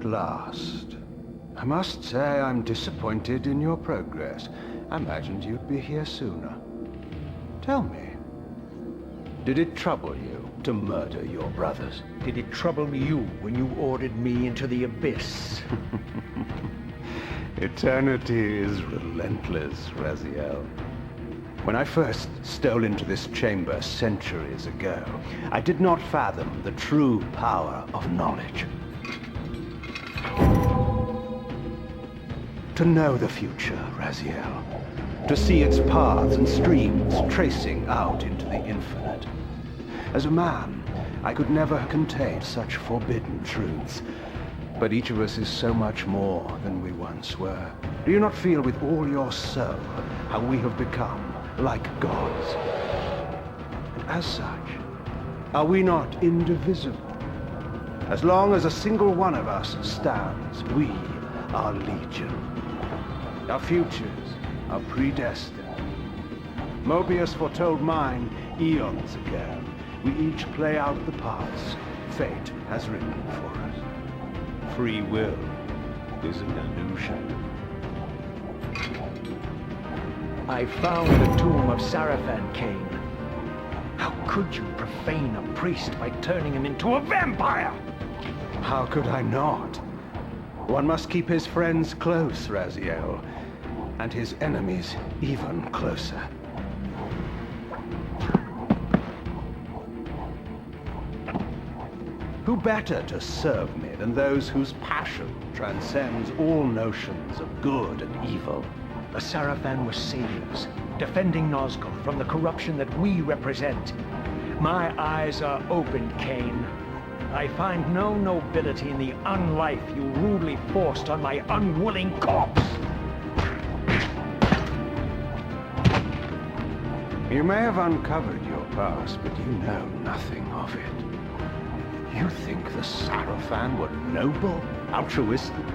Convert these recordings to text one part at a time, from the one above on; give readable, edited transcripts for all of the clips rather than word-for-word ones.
at last. I must say I'm disappointed in your progress. I imagined you'd be here sooner. Tell me, did it trouble you to murder your brothers? Did it trouble you when you ordered me into the abyss? Eternity is relentless, Raziel. When I first stole into this chamber centuries ago, I did not fathom the true power of knowledge. To know the future, Raziel. To see its paths and streams tracing out into the infinite. As a man, I could never contain such forbidden truths. But each of us is so much more than we once were. Do you not feel with all your soul how we have become like gods? And as such, are we not indivisible? As long as a single one of us stands, we are legion. Our futures are predestined. Mobius foretold mine eons ago. We each play out the parts fate has written for us. Free will is an illusion. I found the tomb of Serafan, Cain. How could you profane a priest by turning him into a vampire? How could I not? One must keep his friends close, Raziel, and his enemies even closer. Who better to serve me than those whose passion transcends all notions of good and evil? The Serafan were saviors, defending Nosgoth from the corruption that we represent. My eyes are opened, Cain. I find no nobility in the unlife you rudely forced on my unwilling corpse. You may have uncovered your past, but you know nothing of it. You think the Serafan were noble, altruistic?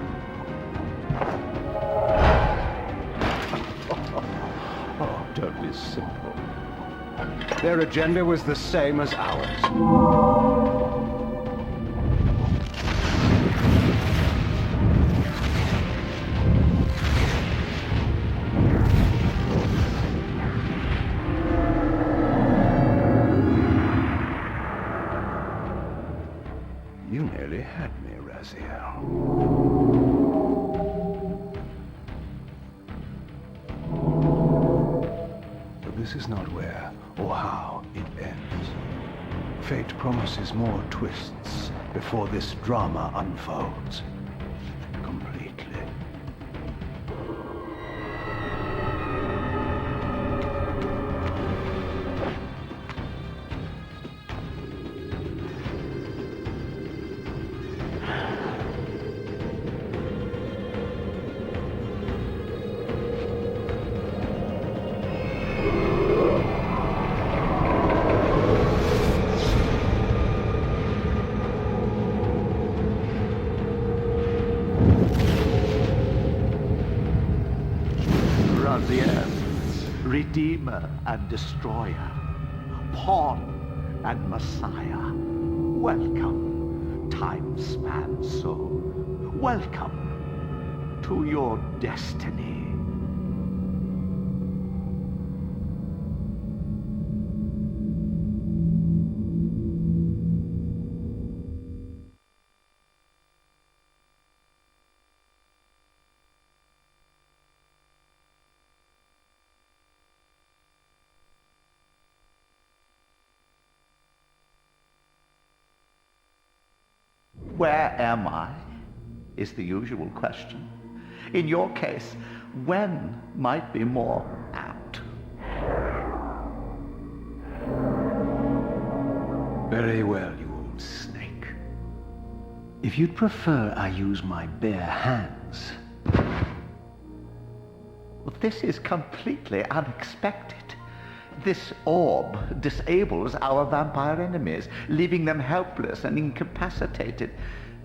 Oh, don't be simple. Their agenda was the same as ours. You nearly had me, Raziel. But this is not where or how it ends. Fate promises more twists before this drama unfolds completely. Redeemer and Destroyer, Pawn and Messiah. Welcome, time-span soul. Welcome to your destiny. Where am I? Is the usual question. In your case, when might be more apt. Very well, you old snake. If you'd prefer I use my bare hands... Well, this is completely unexpected. This orb disables our vampire enemies, leaving them helpless and incapacitated.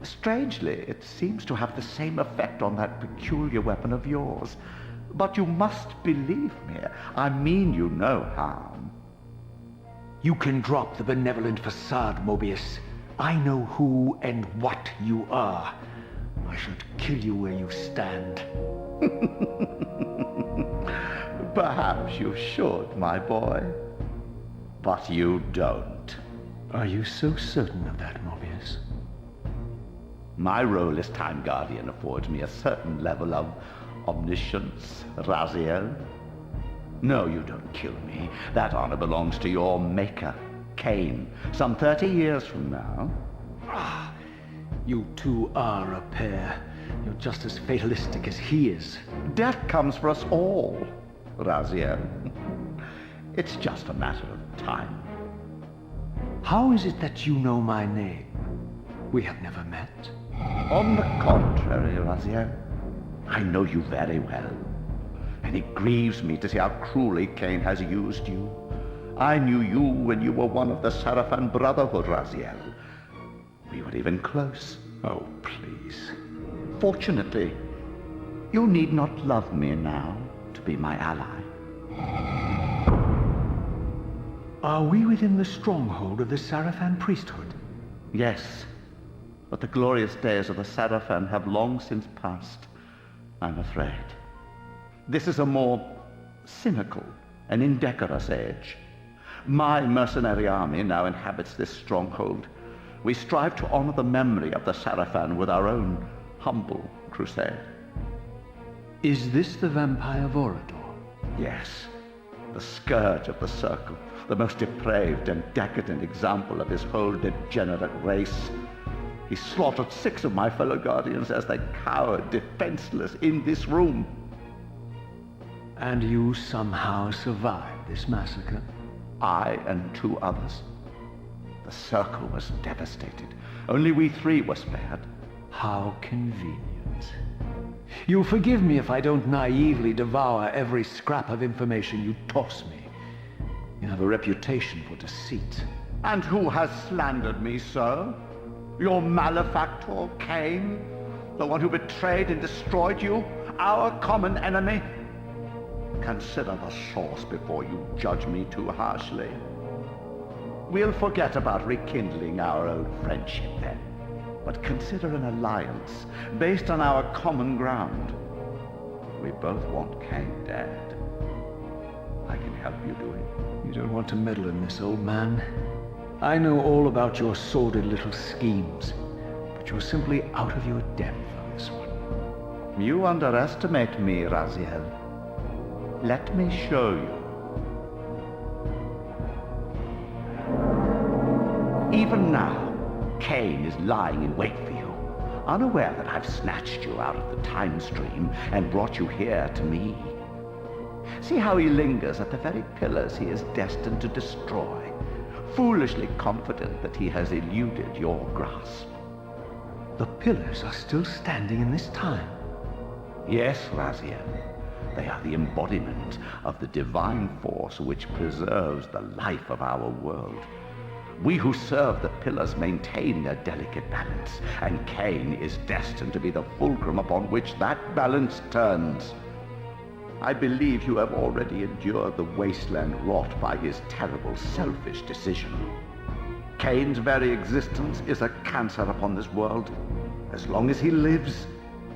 Strangely, it seems to have the same effect on that peculiar weapon of yours. But you must believe me. I mean you no harm. You can drop the benevolent facade, Mobius. I know who and what you are. I should kill you where you stand. Perhaps you should, my boy. But you don't. Are you so certain of that, Mobius? My role as Time Guardian affords me a certain level of omniscience, Raziel. No, you don't kill me. That honor belongs to your maker, Cain, some 30 years from now. Ah, you two are a pair. You're just as fatalistic as he is. Death comes for us all, Raziel. It's just a matter of time. How is it that you know my name? We have never met. On the contrary, Raziel, I know you very well. And it grieves me to see how cruelly Cain has used you. I knew you when you were one of the Serafan Brotherhood, Raziel. We were even close. Oh, please. Fortunately, you need not love me now to be my ally. Are we within the stronghold of the Serafan priesthood? Yes, but the glorious days of the Serafan have long since passed, I'm afraid. This is a more cynical and indecorous age. My mercenary army now inhabits this stronghold. We strive to honor the memory of the Serafan with our own humble crusade. Is this the vampire Vorador? Yes, the scourge of the Circle, the most depraved and decadent example of his whole degenerate race. He slaughtered 6 of my fellow Guardians as they cowered defenseless in this room. And you somehow survived this massacre? I and 2 others. The Circle was devastated. Only we 3 were spared. How convenient. You'll forgive me if I don't naively devour every scrap of information you toss me. You have a reputation for deceit. And who has slandered me so? Your malefactor, Cain? The one who betrayed and destroyed you? Our common enemy? Consider the source before you judge me too harshly. We'll forget about rekindling our old friendship then, but consider an alliance based on our common ground. We both want Cain dead. I can help you do it. You don't want to meddle in this, old man. I know all about your sordid little schemes, but you're simply out of your depth on this one. You underestimate me, Raziel. Let me show you. Even now, Cain is lying in wait for you, unaware that I've snatched you out of the time stream and brought you here to me. See how he lingers at the very pillars he is destined to destroy, foolishly confident that he has eluded your grasp. The pillars are still standing in this time. Yes, Raziel. They are the embodiment of the divine force which preserves the life of our world. We who serve the pillars maintain their delicate balance, and Cain is destined to be the fulcrum upon which that balance turns. I believe you have already endured the wasteland wrought by his terrible, selfish decision. Cain's very existence is a cancer upon this world. As long as he lives,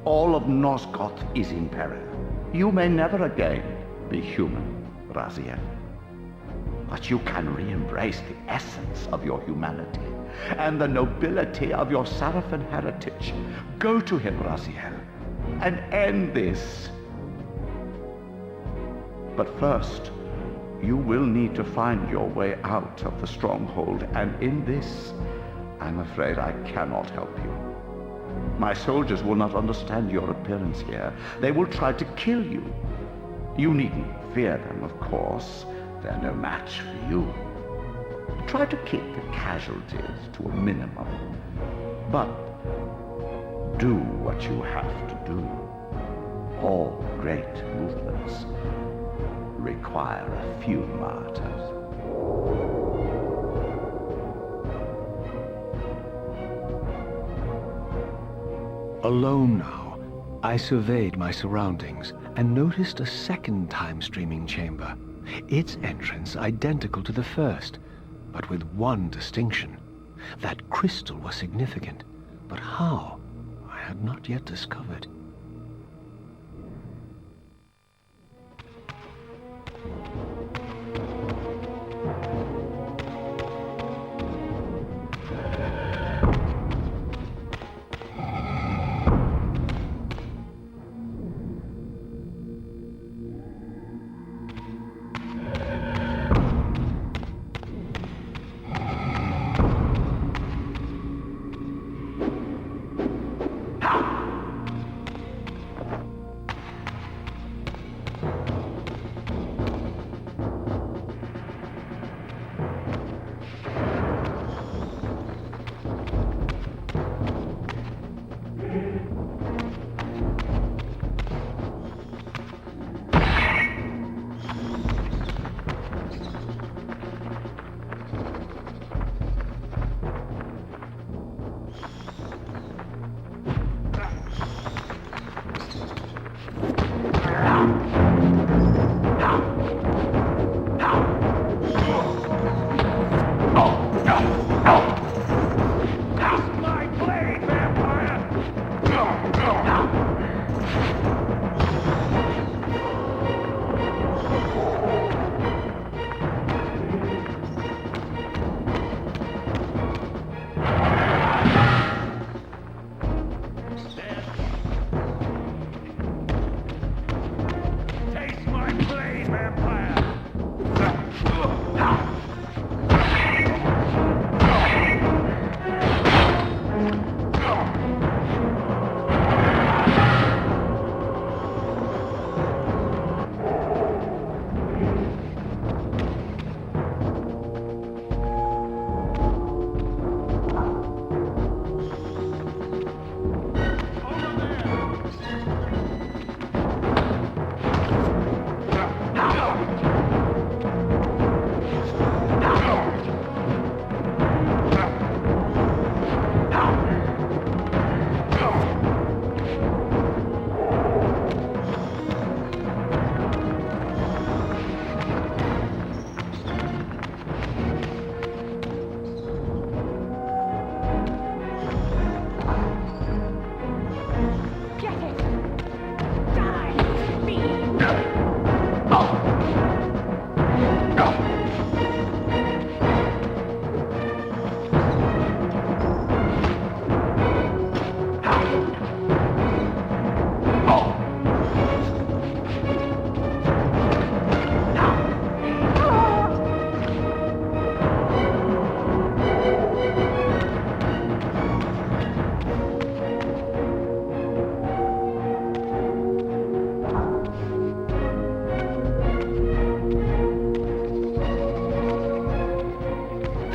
all of Nosgoth is in peril. You may never again be human, Raziel. But you can re-embrace the essence of your humanity and the nobility of your Serafan heritage. Go to him, Raziel, and end this. But first, you will need to find your way out of the stronghold, and in this, I'm afraid I cannot help you. My soldiers will not understand your appearance here. They will try to kill you. You needn't fear them, of course. They're no match for you. Try to keep the casualties to a minimum. But do what you have to do. All great movements require a few martyrs. Alone now, I surveyed my surroundings and noticed a second time-streaming chamber. Its entrance identical to the first, but with one distinction. That crystal was significant, but how? I had not yet discovered.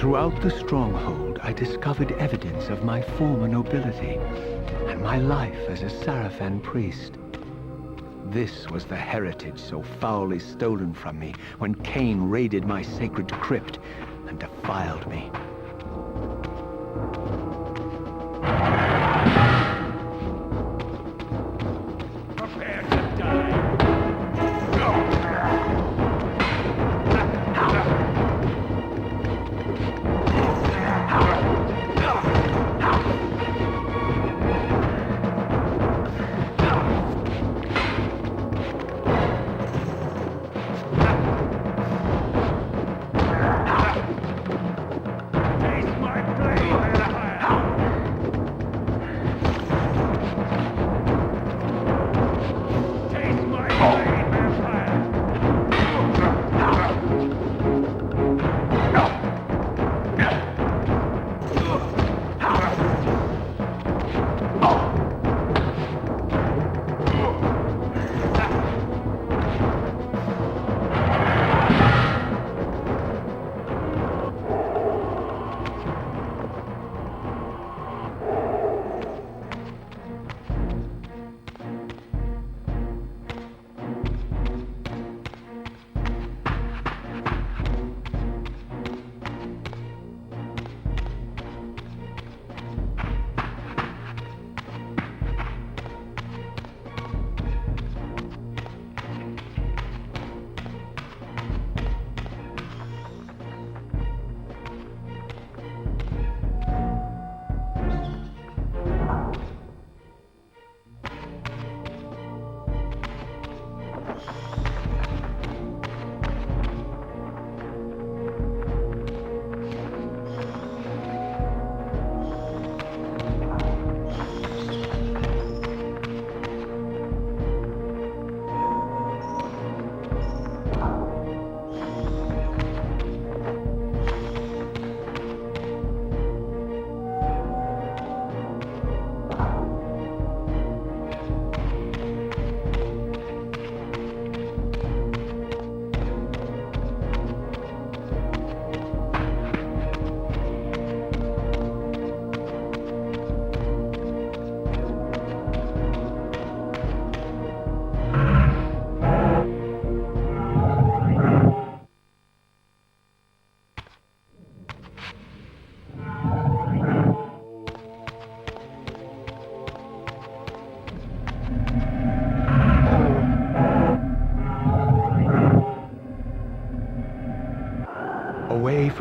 Throughout the stronghold, I discovered evidence of my former nobility and my life as a Serafan priest. This was the heritage so foully stolen from me when Cain raided my sacred crypt and defiled me. Prepare to die.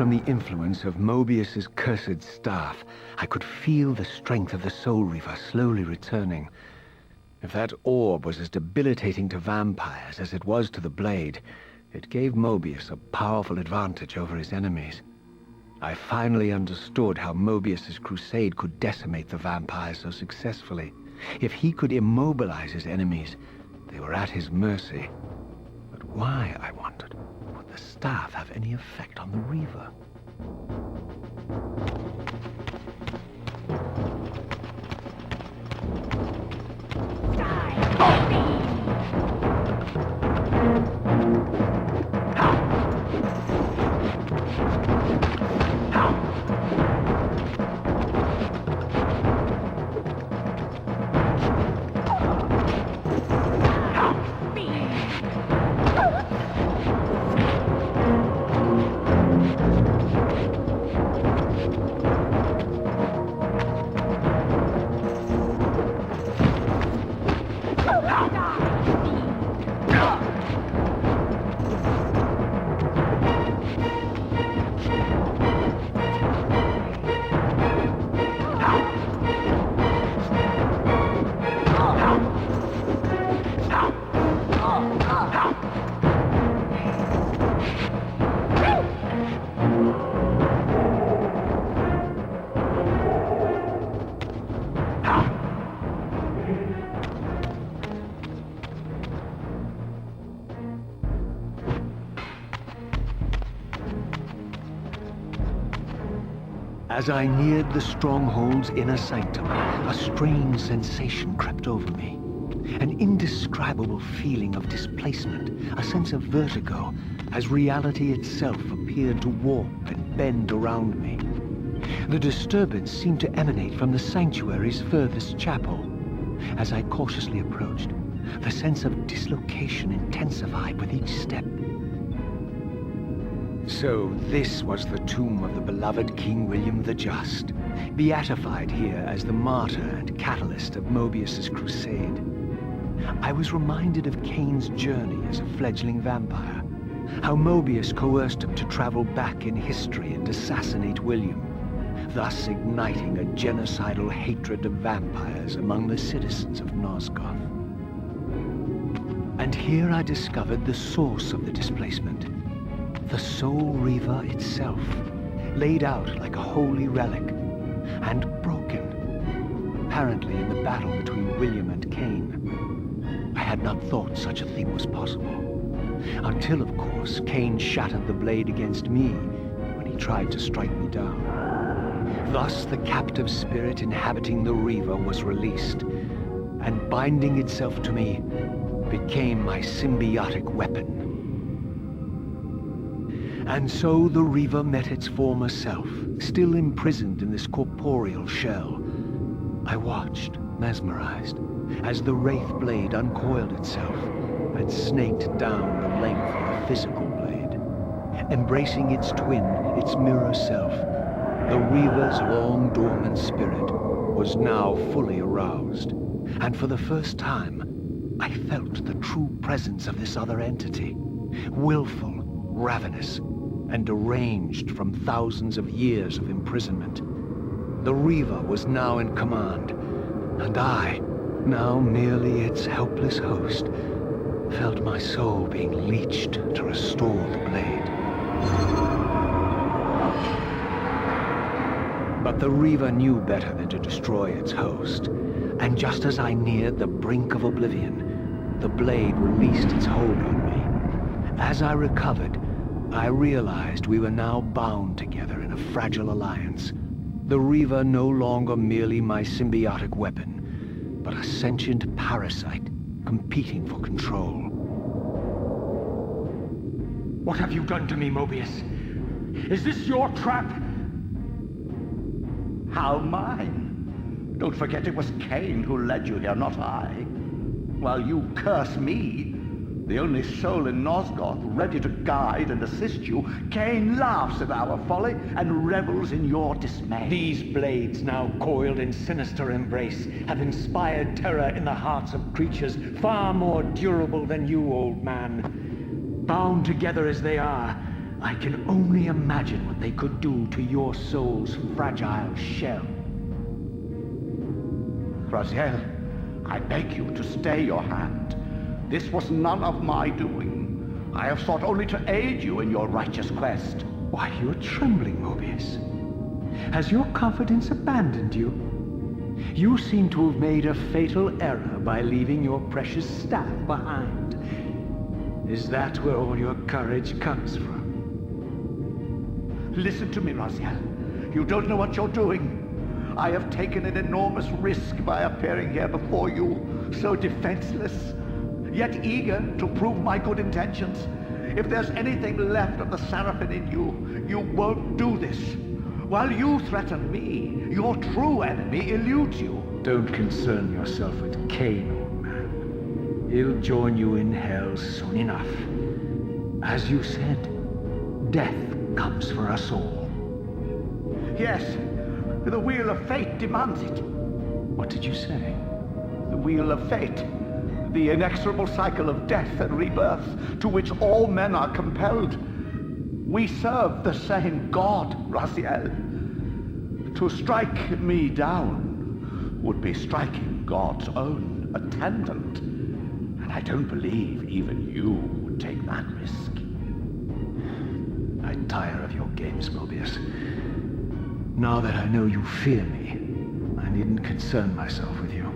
from the influence of Mobius's cursed staff, I could feel the strength of the Soul Reaver slowly returning. If that orb was as debilitating to vampires as it was to the blade, it gave Mobius a powerful advantage over his enemies. I finally understood how Mobius's crusade could decimate the vampires so successfully. If he could immobilize his enemies, they were at his mercy. But why, I wondered, would the staff have any effect on the Reaver? As I neared the stronghold's inner sanctum, a strange sensation crept over me. An indescribable feeling of displacement, a sense of vertigo, as reality itself appeared to warp and bend around me. The disturbance seemed to emanate from the sanctuary's furthest chapel. As I cautiously approached, the sense of dislocation intensified with each step. So this was the tomb of the beloved King William the Just, beatified here as the martyr and catalyst of Mobius's crusade. I was reminded of Kane's journey as a fledgling vampire, how Mobius coerced him to travel back in history and assassinate William, thus igniting a genocidal hatred of vampires among the citizens of Nosgoth. And here I discovered the source of the displacement. The Soul Reaver itself, laid out like a holy relic, and broken, apparently in the battle between William and Kane. I had not thought such a thing was possible, until, of course, Kane shattered the blade against me when he tried to strike me down. Thus the captive spirit inhabiting the Reaver was released, and binding itself to me, became my symbiotic weapon. And so the Reaver met its former self, still imprisoned in this corporeal shell. I watched, mesmerized, as the Wraith blade uncoiled itself and snaked down the length of the physical blade. Embracing its twin, its mirror self, the Reaver's long-dormant spirit was now fully aroused. And for the first time, I felt the true presence of this other entity, willful, ravenous, and deranged from thousands of years of imprisonment. The Reaver was now in command, and I, now merely its helpless host, felt my soul being leached to restore the blade. But the Reaver knew better than to destroy its host, and just as I neared the brink of oblivion, the blade released its hold on me. As I recovered, I realized we were now bound together in a fragile alliance. The Reaver no longer merely my symbiotic weapon, but a sentient parasite competing for control. What have you done to me, Mobius? Is this your trap? How mine? Don't forget it was Kane who led you here, not I. While you curse me, the only soul in Nosgoth ready to guide and assist you, Kane laughs at our folly and revels in your dismay. These blades, now coiled in sinister embrace, have inspired terror in the hearts of creatures far more durable than you, old man. Bound together as they are, I can only imagine what they could do to your soul's fragile shell. Raziel, I beg you to stay your hand. This was none of my doing. I have sought only to aid you in your righteous quest. Why, you're trembling, Mobius. Has your confidence abandoned you? You seem to have made a fatal error by leaving your precious staff behind. Is that where all your courage comes from? Listen to me, Raziel. You don't know what you're doing. I have taken an enormous risk by appearing here before you, so defenseless, yet eager to prove my good intentions. If there's anything left of the Serafan in you, you won't do this. While you threaten me, your true enemy eludes you. Don't concern yourself with Cain, old man. He'll join you in hell soon enough. As you said, death comes for us all. Yes, the wheel of fate demands it. What did you say? The wheel of fate. The inexorable cycle of death and rebirth to which all men are compelled. We serve the same God, Raziel. To strike me down would be striking God's own attendant. And I don't believe even you would take that risk. I tire of your games, Mobius. Now that I know you fear me, I needn't concern myself with you.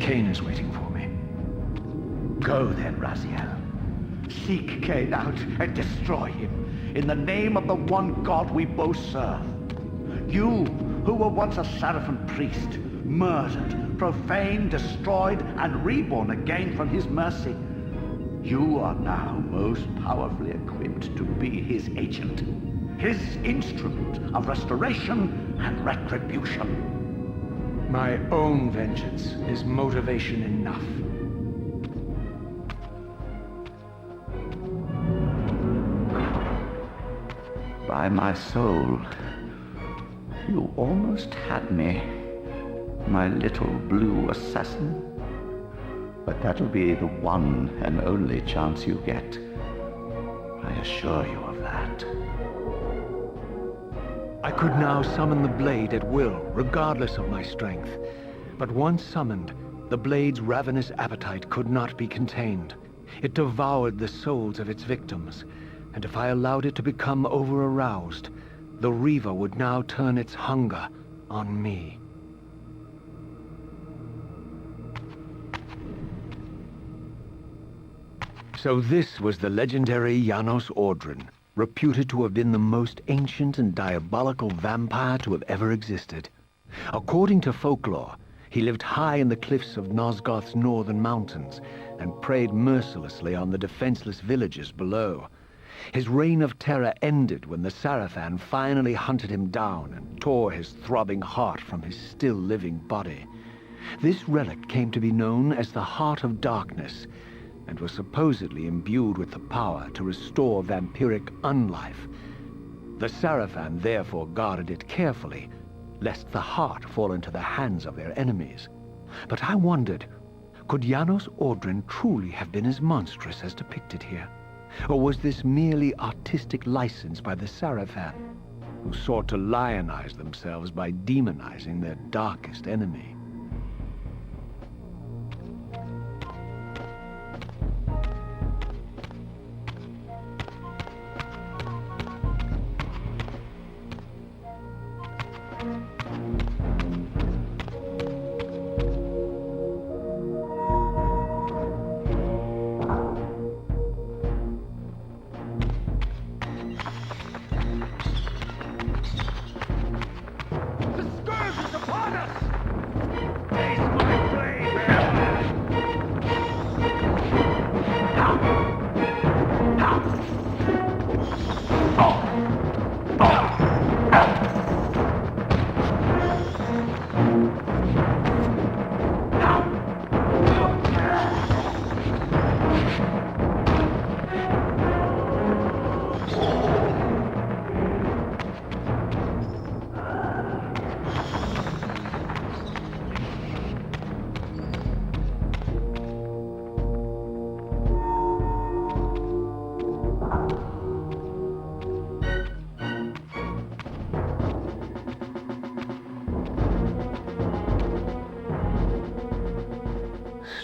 Cain is waiting for me. Go then, Raziel. Seek Cain out and destroy him in the name of the one God we both serve. You, who were once a Serafan priest, murdered, profaned, destroyed, and reborn again from his mercy. You are now most powerfully equipped to be his agent, his instrument of restoration and retribution. My own vengeance is motivation enough. By my soul, you almost had me, my little blue assassin. But that'll be the one and only chance you get. I assure you of that. I could now summon the blade at will, regardless of my strength. But once summoned, the blade's ravenous appetite could not be contained. It devoured the souls of its victims, and if I allowed it to become over-aroused, the Reaver would now turn its hunger on me. So this was the legendary Janos Audron, reputed to have been the most ancient and diabolical vampire to have ever existed. According to folklore, he lived high in the cliffs of Nosgoth's northern mountains and preyed mercilessly on the defenseless villages below. His reign of terror ended when the Serafan finally hunted him down and tore his throbbing heart from his still-living body. This relic came to be known as the Heart of Darkness, and was supposedly imbued with the power to restore vampiric unlife. The Serafan therefore guarded it carefully, lest the heart fall into the hands of their enemies. But I wondered, could Janos Audron truly have been as monstrous as depicted here? Or was this merely artistic license by the Serafan, who sought to lionize themselves by demonizing their darkest enemy?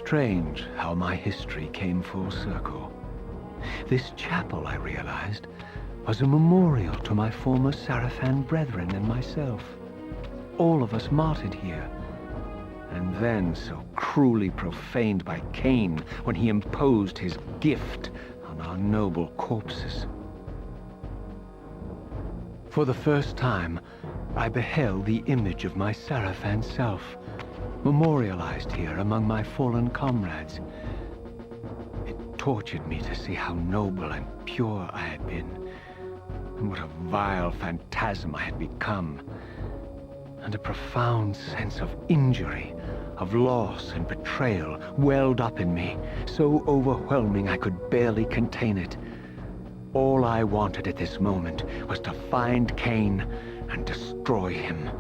strange how my history came full circle. This chapel, I realized, was a memorial to my former Serafan brethren and myself. All of us martyred here, and then so cruelly profaned by Cain when he imposed his gift on our noble corpses. For the first time, I beheld the image of my Serafan self, memorialized here among my fallen comrades. It tortured me to see how noble and pure I had been, and what a vile phantasm I had become, and a profound sense of injury, of loss and betrayal welled up in me, so overwhelming I could barely contain it. All I wanted at this moment was to find Cain and destroy him.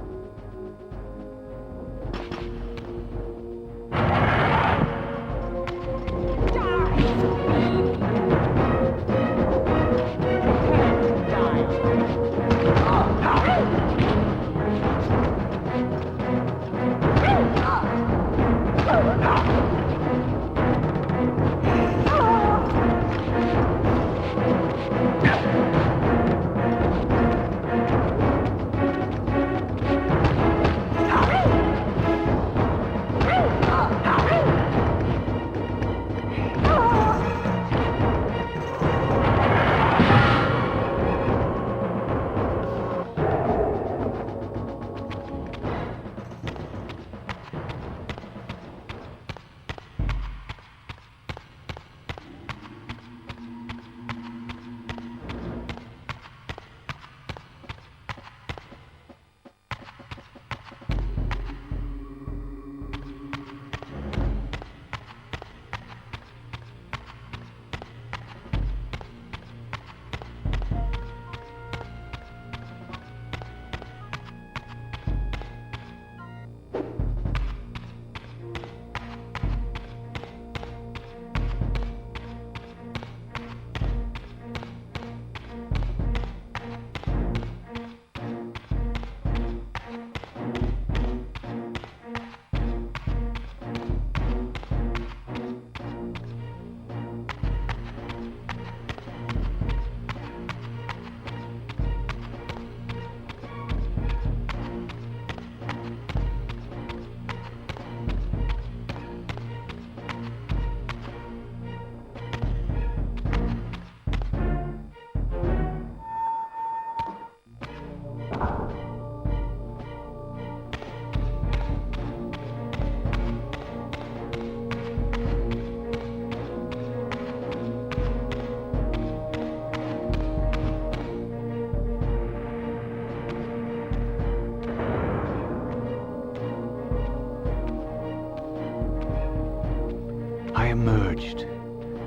I emerged,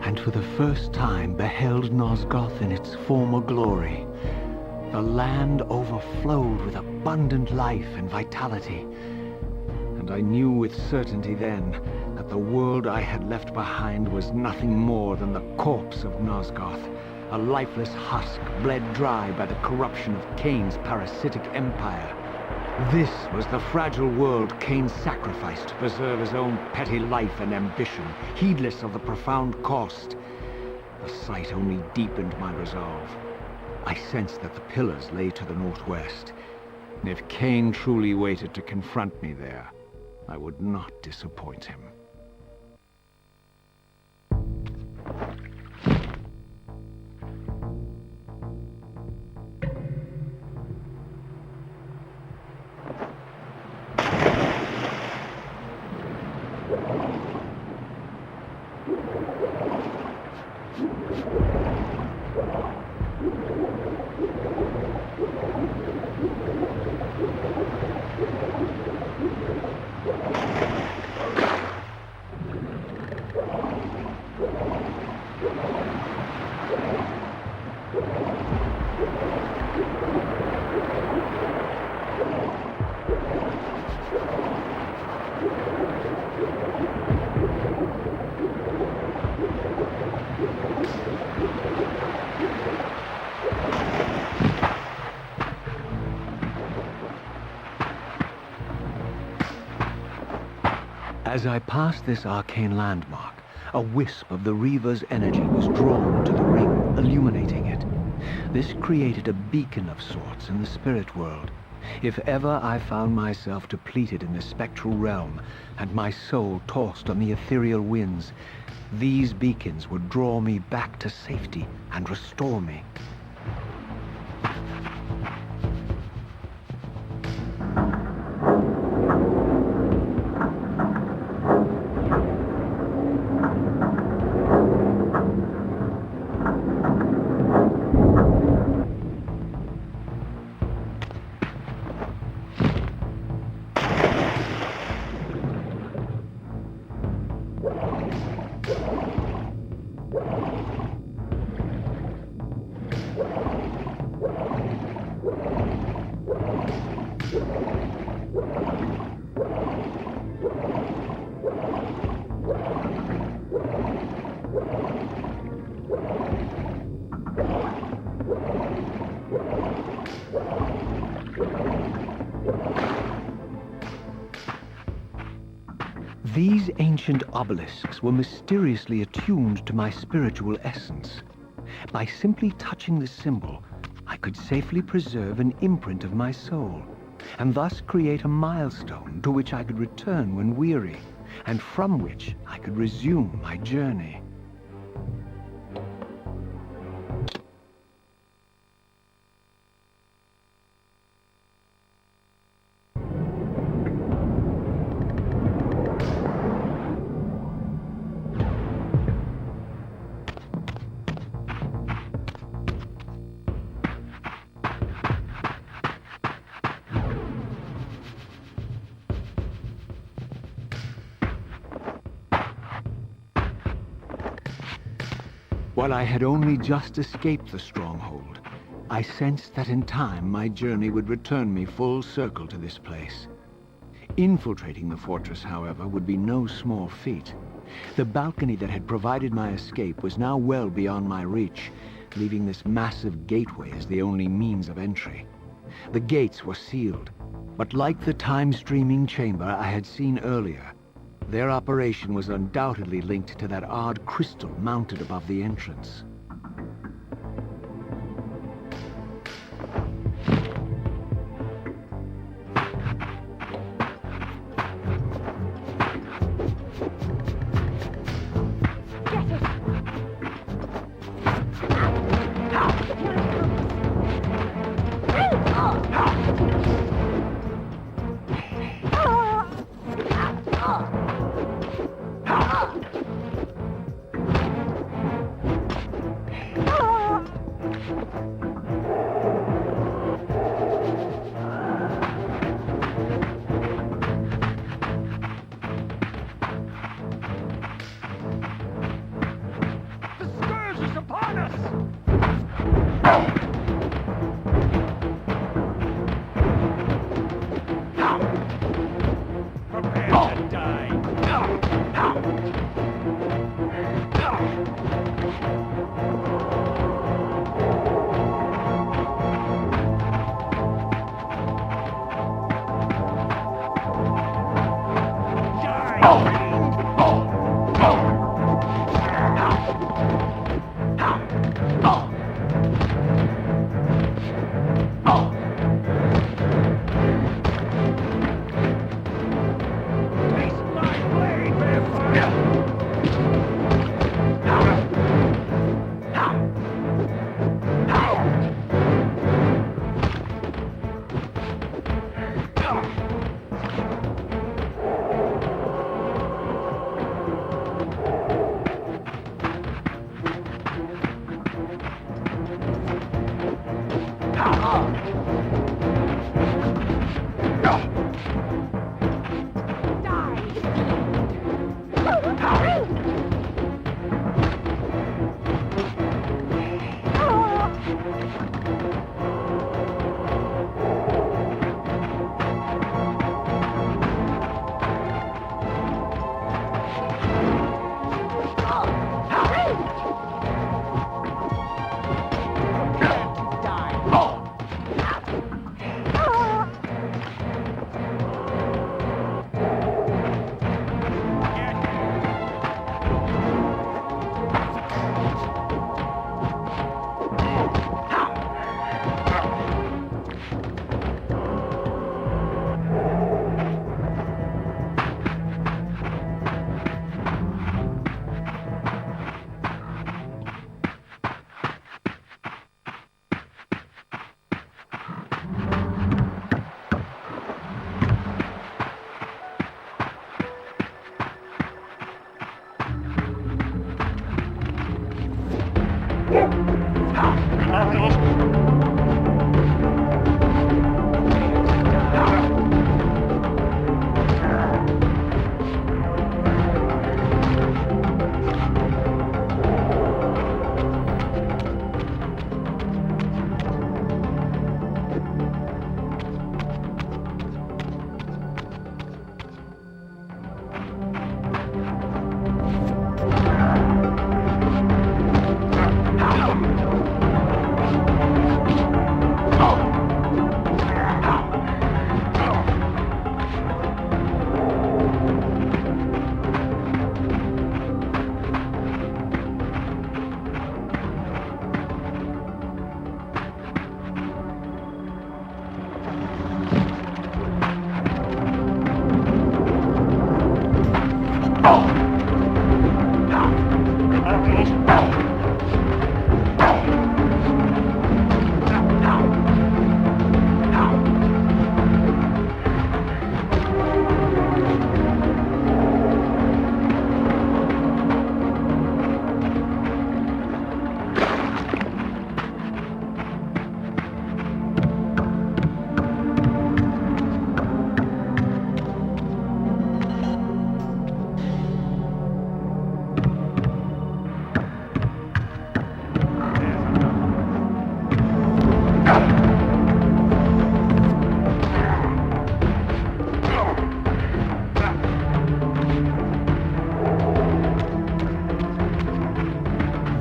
and for the first time beheld Nosgoth in its former glory. The land overflowed with abundant life and vitality, and I knew with certainty then that the world I had left behind was nothing more than the corpse of Nosgoth, a lifeless husk bled dry by the corruption of Cain's parasitic empire. This was the fragile world Cain sacrificed to preserve his own petty life and ambition, heedless of the profound cost. The sight only deepened my resolve. I sensed that the pillars lay to the northwest, and if Cain truly waited to confront me there, I would not disappoint him. As I passed this arcane landmark, a wisp of the Reaver's energy was drawn to the ring, illuminating it. This created a beacon of sorts in the spirit world. If ever I found myself depleted in the spectral realm, and my soul tossed on the ethereal winds, these beacons would draw me back to safety and restore me. These ancient obelisks were mysteriously attuned to my spiritual essence. By simply touching the symbol, I could safely preserve an imprint of my soul, and thus create a milestone to which I could return when weary, and from which I could resume my journey. While I had only just escaped the stronghold, I sensed that in time my journey would return me full circle to this place. Infiltrating the fortress, however, would be no small feat. The balcony that had provided my escape was now well beyond my reach, leaving this massive gateway as the only means of entry. The gates were sealed, but like the time-streaming chamber I had seen earlier, their operation was undoubtedly linked to that odd crystal mounted above the entrance.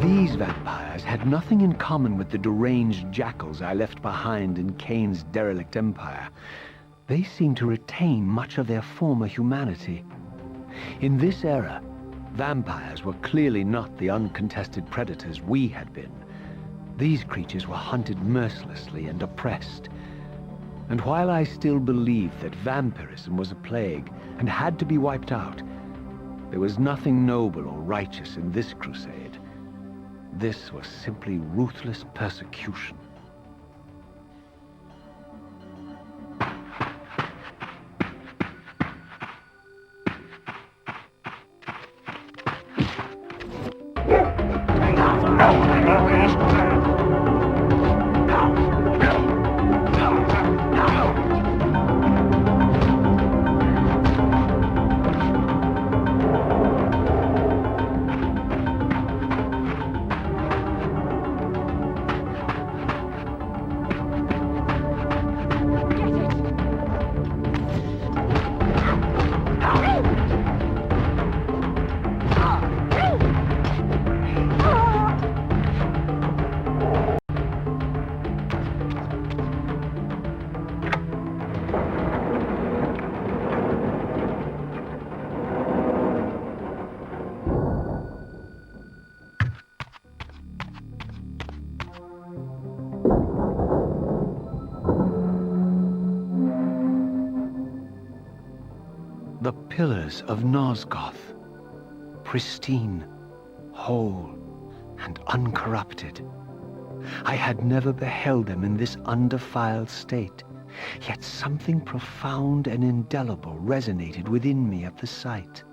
These vampires had nothing in common with the deranged jackals I left behind in Kain's derelict empire. They seemed to retain much of their former humanity. In this era, vampires were clearly not the uncontested predators we had been. These creatures were hunted mercilessly and oppressed. And while I still believed that vampirism was a plague and had to be wiped out, there was nothing noble or righteous in this crusade. This was simply ruthless persecution. The pillars of Nosgoth, pristine, whole, and uncorrupted. I had never beheld them in this undefiled state, yet something profound and indelible resonated within me at the sight.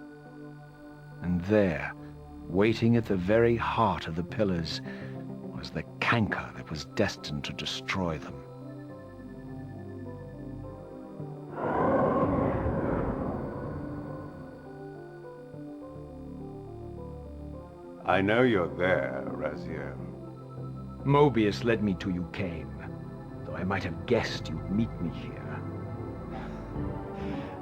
And there, waiting at the very heart of the pillars, was the canker that was destined to destroy them. I know you're there, Raziel. Mobius led me to you, Kain, though I might have guessed you'd meet me here.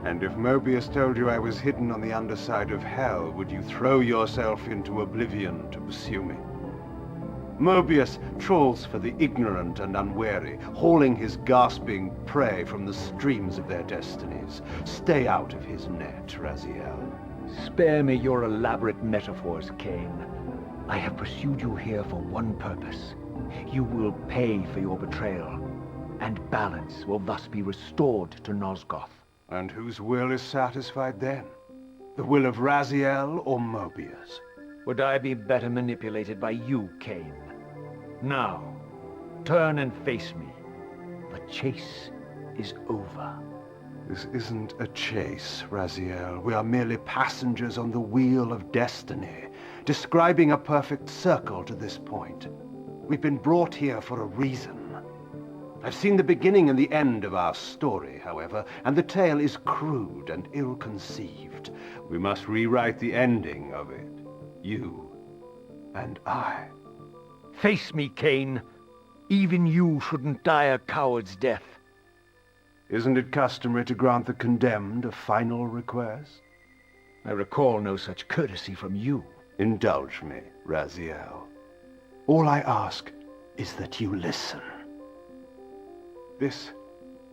And if Mobius told you I was hidden on the underside of hell, would you throw yourself into oblivion to pursue me? Mobius trawls for the ignorant and unwary, hauling his gasping prey from the streams of their destinies. Stay out of his net, Raziel. Spare me your elaborate metaphors, Kain. I have pursued you here for one purpose. You will pay for your betrayal, and balance will thus be restored to Nosgoth. And whose will is satisfied then? The will of Raziel or Mobius? Would I be better manipulated by you, Kain? Now, turn and face me. The chase is over. This isn't a chase, Raziel. We are merely passengers on the wheel of destiny, describing a perfect circle to this point. We've been brought here for a reason. I've seen the beginning and the end of our story, however, and the tale is crude and ill-conceived. We must rewrite the ending of it. You and I. Face me, Kain. Even you shouldn't die a coward's death. Isn't it customary to grant the condemned a final request? I recall no such courtesy from you. Indulge me, Raziel. All I ask is that you listen. This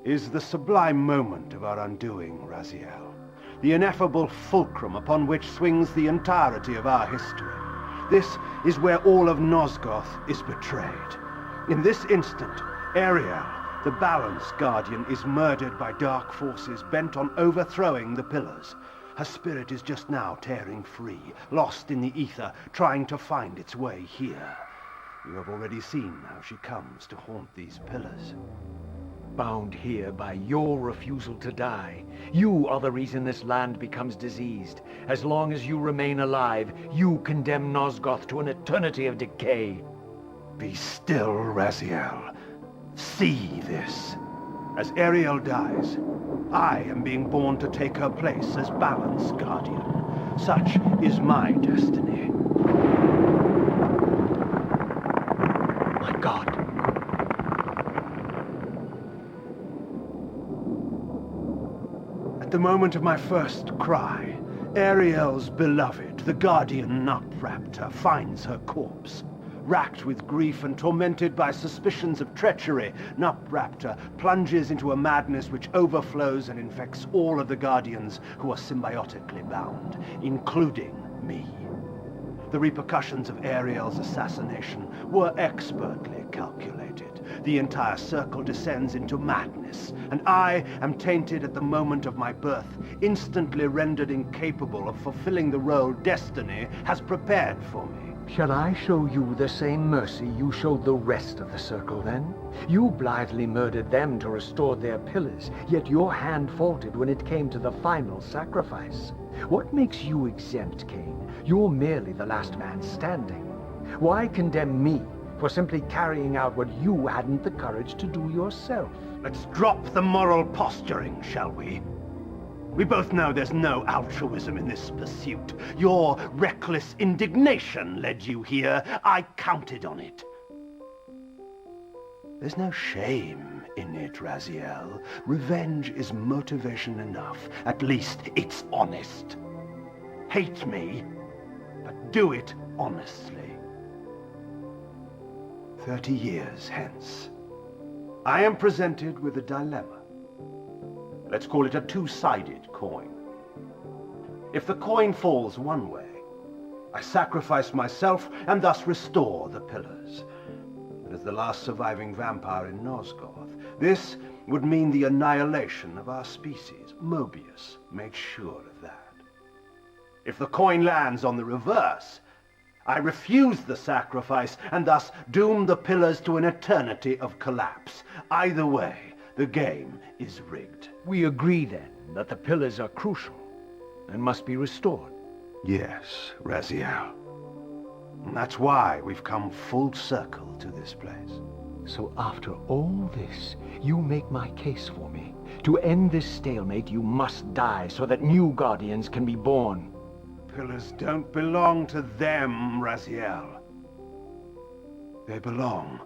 is the sublime moment of our undoing, Raziel. The ineffable fulcrum upon which swings the entirety of our history. This is where all of Nosgoth is betrayed. In this instant, Ariel, the Balance Guardian, is murdered by dark forces bent on overthrowing the Pillars. Her spirit is just now tearing free, lost in the ether, trying to find its way here. You have already seen how she comes to haunt these pillars. Bound here by your refusal to die. You are the reason this land becomes diseased. As long as you remain alive, you condemn Nosgoth to an eternity of decay. Be still, Raziel. See this. As Ariel dies, I am being born to take her place as Balance Guardian. Such is my destiny. My God. At the moment of my first cry, Ariel's beloved, the Guardian Nutraptor, finds her corpse. Racked with grief and tormented by suspicions of treachery, Nutraptor plunges into a madness which overflows and infects all of the Guardians who are symbiotically bound, including me. The repercussions of Ariel's assassination were expertly calculated. The entire circle descends into madness, and I am tainted at the moment of my birth, instantly rendered incapable of fulfilling the role destiny has prepared for me. Shall I show you the same mercy you showed the rest of the circle, then? You blithely murdered them to restore their pillars, yet your hand faltered when it came to the final sacrifice. What makes you exempt, Cain? You're merely the last man standing. Why condemn me for simply carrying out what you hadn't the courage to do yourself? Let's drop the moral posturing, shall we? We both know there's no altruism in this pursuit. Your reckless indignation led you here. I counted on it. There's no shame in it, Raziel. Revenge is motivation enough. At least it's honest. Hate me, but do it honestly. 30 years hence, I am presented with a dilemma. Let's call it a two-sided coin. If the coin falls one way, I sacrifice myself and thus restore the pillars. But as the last surviving vampire in Nosgoth, this would mean the annihilation of our species. Mobius made sure of that. If the coin lands on the reverse, I refuse the sacrifice and thus doom the pillars to an eternity of collapse. Either way, the game is rigged. We agree, then, that the pillars are crucial and must be restored. Yes, Raziel. And that's why we've come full circle to this place. So after all this, you make my case for me. To end this stalemate, you must die so that new Guardians can be born. Pillars don't belong to them, Raziel. They belong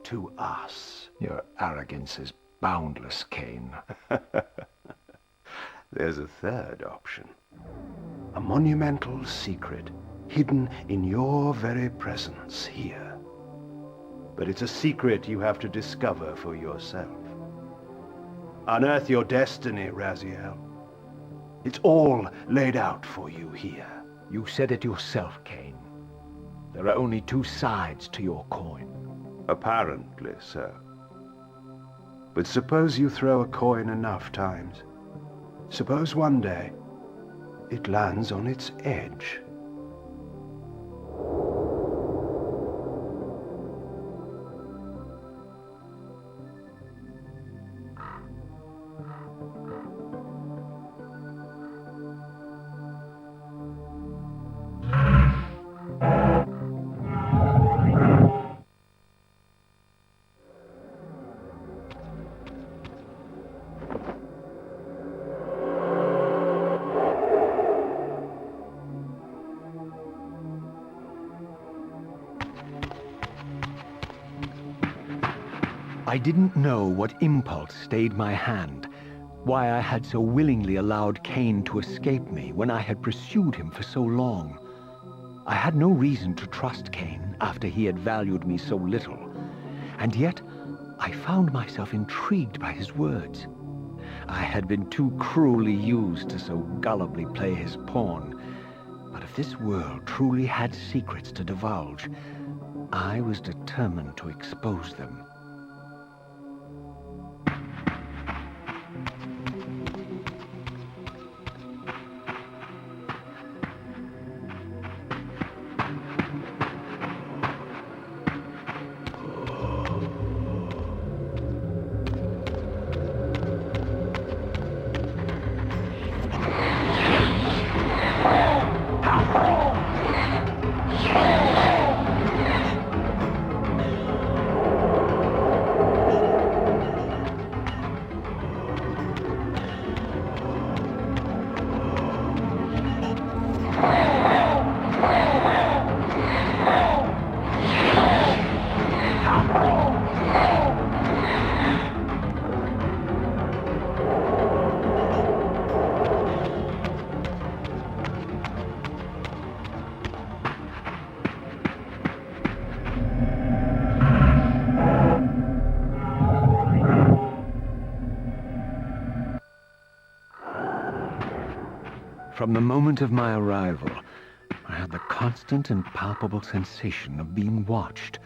to us. Your arrogance is boundless, Cain. There's a third option. A monumental secret hidden in your very presence here. But it's a secret you have to discover for yourself. Unearth your destiny, Raziel. It's all laid out for you here. You said it yourself, Cain. There are only two sides to your coin. Apparently so. But suppose you throw a coin enough times. Suppose one day it lands on its edge. I didn't know what impulse stayed my hand, why I had so willingly allowed Cain to escape me when I had pursued him for so long. I had no reason to trust Cain after he had valued me so little, and yet I found myself intrigued by his words. I had been too cruelly used to so gullibly play his pawn, but if this world truly had secrets to divulge, I was determined to expose them. From the moment of my arrival, I had the constant and palpable sensation of being watched.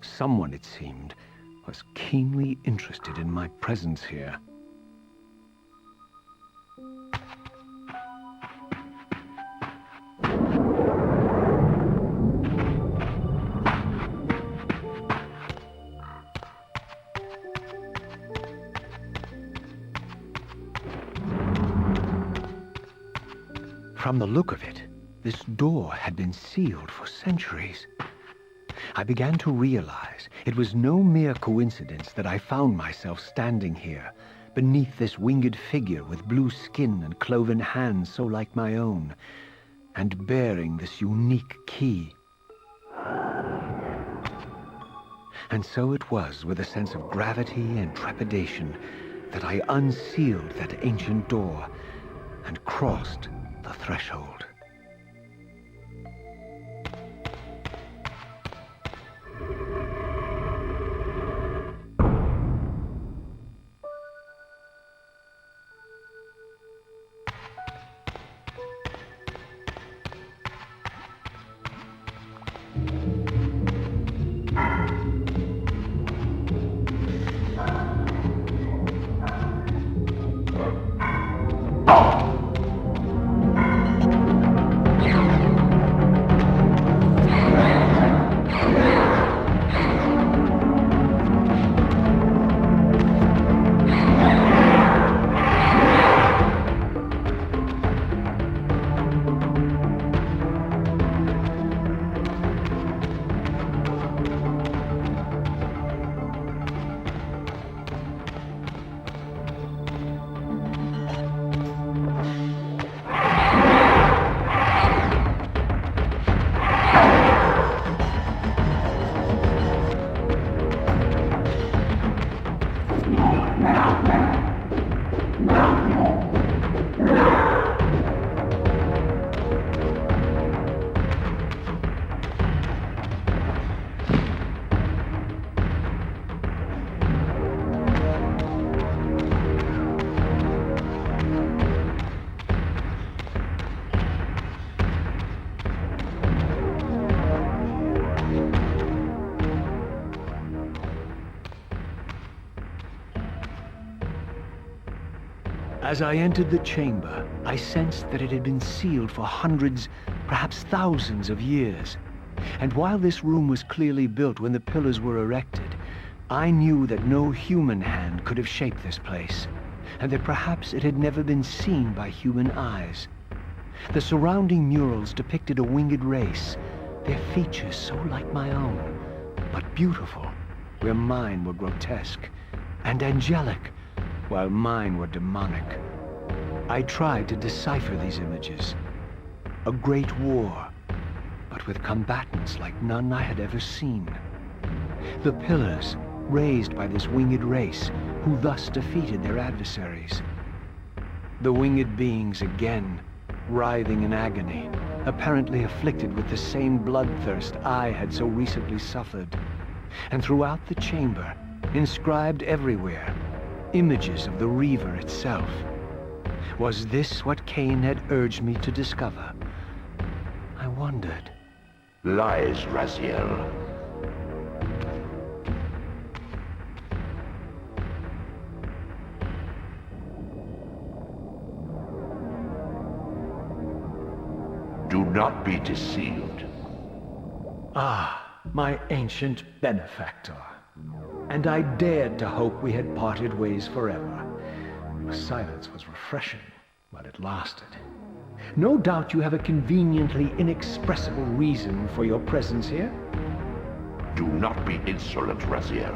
Someone, it seemed, was keenly interested in my presence here. From the look of it, this door had been sealed for centuries. I began to realize it was no mere coincidence that I found myself standing here, beneath this winged figure with blue skin and cloven hands so like my own, and bearing this unique key. And so it was with a sense of gravity and trepidation that I unsealed that ancient door and crossed the threshold. As I entered the chamber, I sensed that it had been sealed for hundreds, perhaps thousands of years. And while this room was clearly built when the pillars were erected, I knew that no human hand could have shaped this place, and that perhaps it had never been seen by human eyes. The surrounding murals depicted a winged race, their features so like my own, but beautiful, where mine were grotesque, and angelic, while mine were demonic. I tried to decipher these images. A great war, but with combatants like none I had ever seen. The pillars, raised by this winged race, who thus defeated their adversaries. The winged beings again, writhing in agony, apparently afflicted with the same bloodthirst I had so recently suffered. And throughout the chamber, inscribed everywhere, images of the Reaver itself. Was this what Cain had urged me to discover? I wondered. Lies, Raziel. Do not be deceived. Ah, my ancient benefactor. And I dared to hope we had parted ways forever. The silence was refreshing, but it lasted. No doubt you have a conveniently inexpressible reason for your presence here. Do not be insolent, Raziel.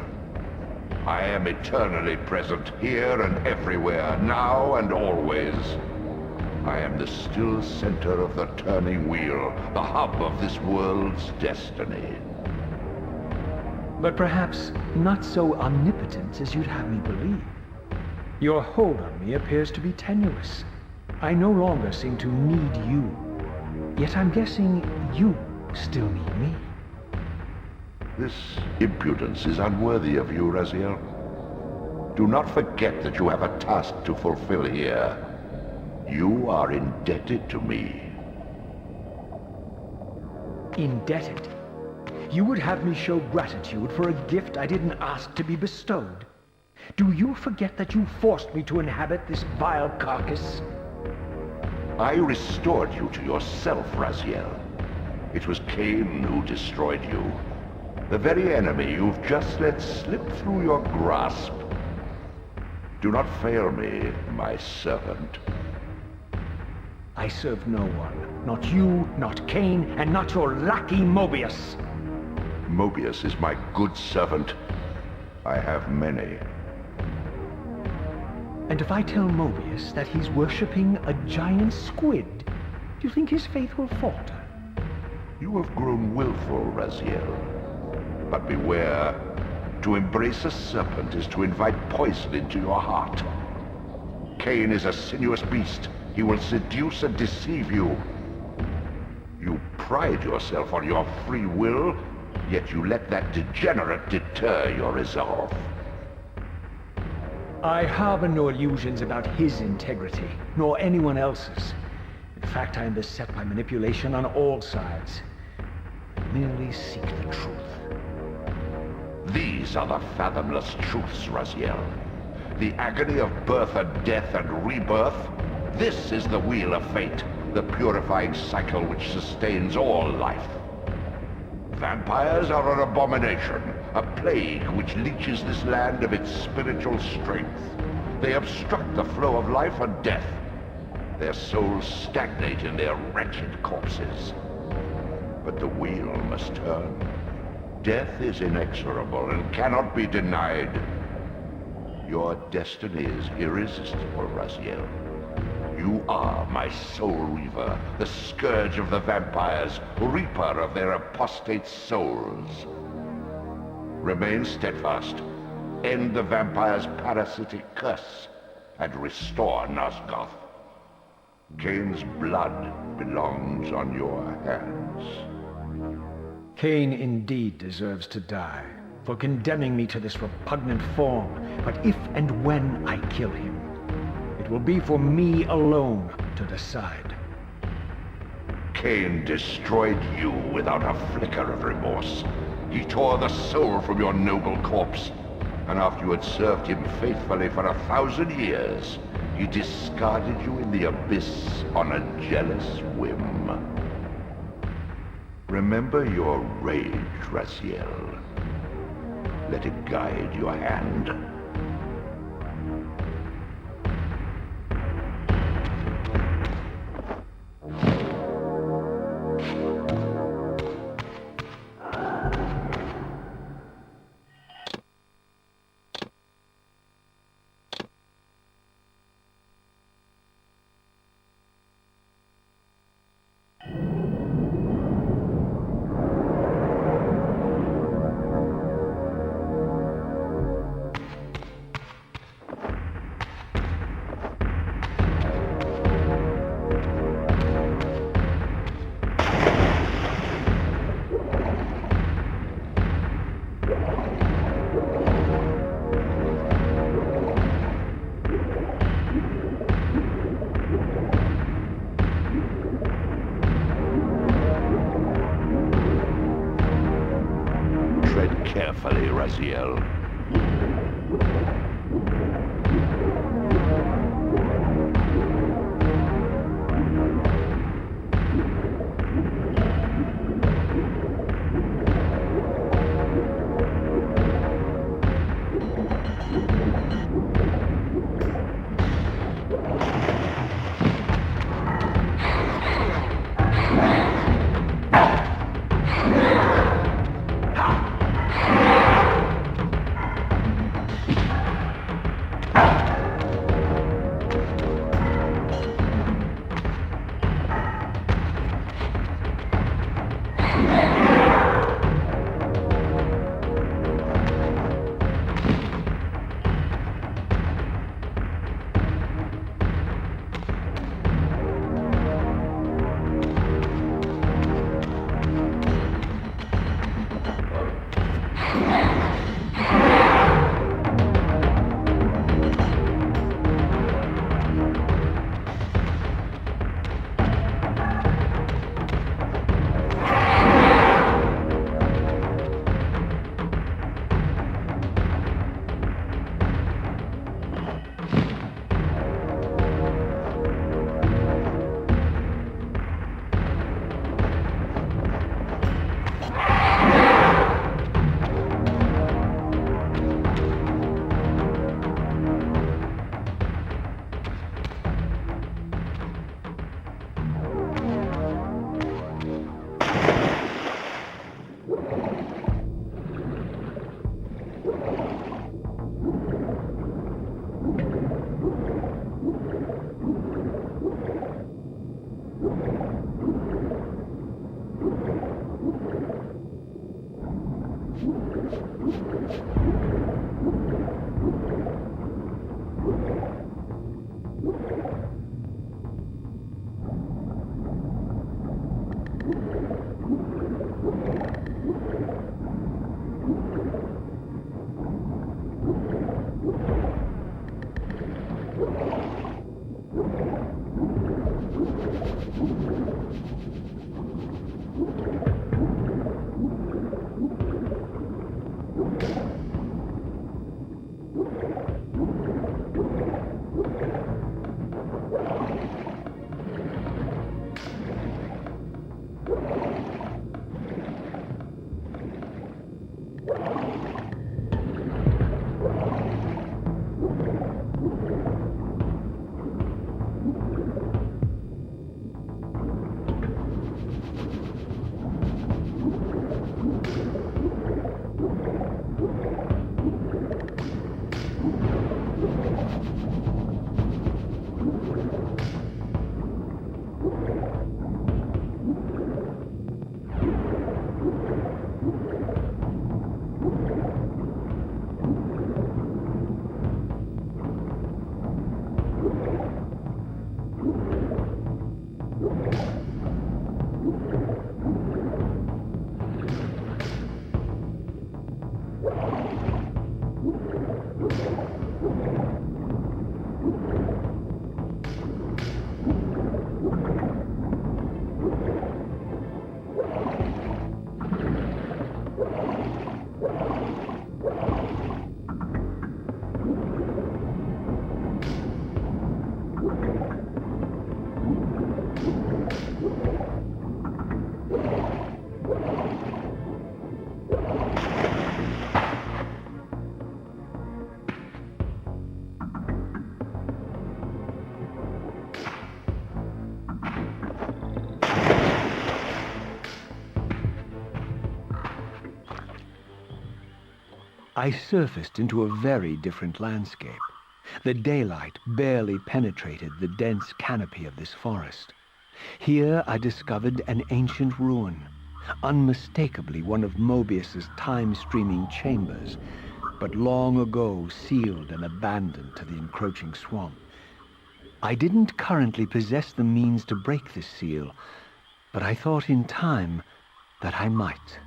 I am eternally present here and everywhere, now and always. I am the still center of the turning wheel, the hub of this world's destiny. But perhaps not so omnipotent as you'd have me believe. Your hold on me appears to be tenuous. I no longer seem to need you. Yet I'm guessing you still need me. This impudence is unworthy of you, Raziel. Do not forget that you have a task to fulfill here. You are indebted to me. Indebted? You would have me show gratitude for a gift I didn't ask to be bestowed. Do you forget that you forced me to inhabit this vile carcass? I restored you to yourself, Raziel. It was Cain who destroyed you. The very enemy you've just let slip through your grasp. Do not fail me, my servant. I serve no one. Not you, not Cain, and not your lackey Mobius. Mobius is my good servant. I have many. And if I tell Mobius that he's worshipping a giant squid, do you think his faith will falter? You have grown willful, Raziel. But beware. To embrace a serpent is to invite poison into your heart. Cain is a sinuous beast. He will seduce and deceive you. You pride yourself on your free will, yet you let that degenerate deter your resolve. I harbor no illusions about his integrity, nor anyone else's. In fact, I am beset by manipulation on all sides. I merely seek the truth. These are the fathomless truths, Raziel. The agony of birth and death and rebirth. This is the wheel of fate, the purifying cycle which sustains all life. Vampires are an abomination, a plague which leeches this land of its spiritual strength. They obstruct the flow of life and death. Their souls stagnate in their wretched corpses. But the wheel must turn. Death is inexorable and cannot be denied. Your destiny is irresistible, Raziel. You are my Soul Reaver, the scourge of the vampires, reaper of their apostate souls. Remain steadfast, end the vampire's parasitic curse, and restore Nosgoth. Cain's blood belongs on your hands. Cain indeed deserves to die for condemning me to this repugnant form, but if and when I kill him, it will be for me alone to decide. Cain destroyed you without a flicker of remorse. He tore the soul from your noble corpse, and after you had served him faithfully for 1,000 years, he discarded you in the abyss on a jealous whim. Remember your rage, Raziel. Let it guide your hand. Tread carefully, Raziel. I surfaced into a very different landscape. The daylight barely penetrated the dense canopy of this forest. Here I discovered an ancient ruin, unmistakably one of Mobius's time-streaming chambers, but long ago sealed and abandoned to the encroaching swamp. I didn't currently possess the means to break this seal, but I thought in time that I might.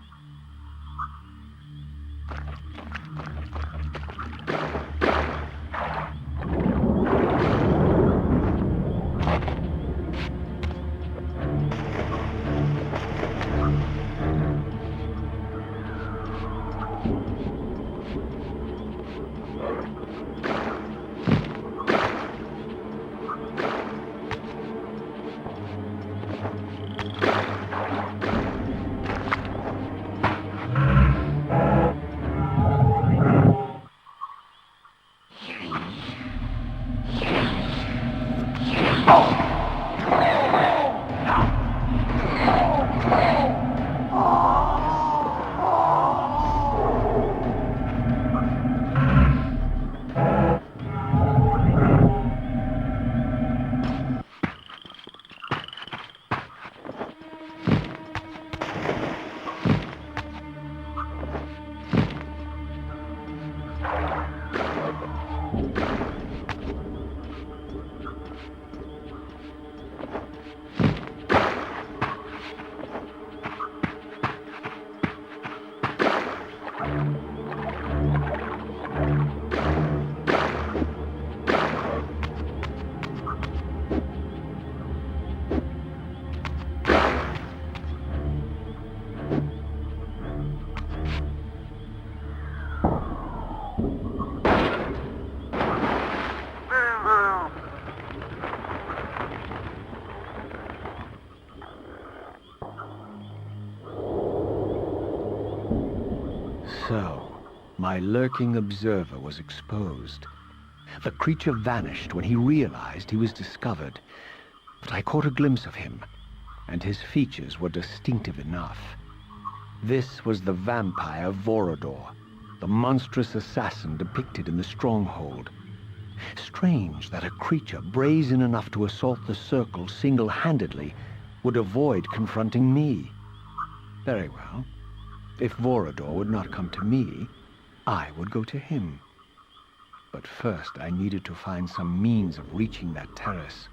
So, my lurking observer was exposed. The creature vanished when he realized he was discovered, but I caught a glimpse of him, and his features were distinctive enough. This was the vampire Vorador, the monstrous assassin depicted in the stronghold. Strange that a creature brazen enough to assault the circle single-handedly would avoid confronting me. Very well. If Vorador would not come to me, I would go to him. But first I needed to find some means of reaching that terrace.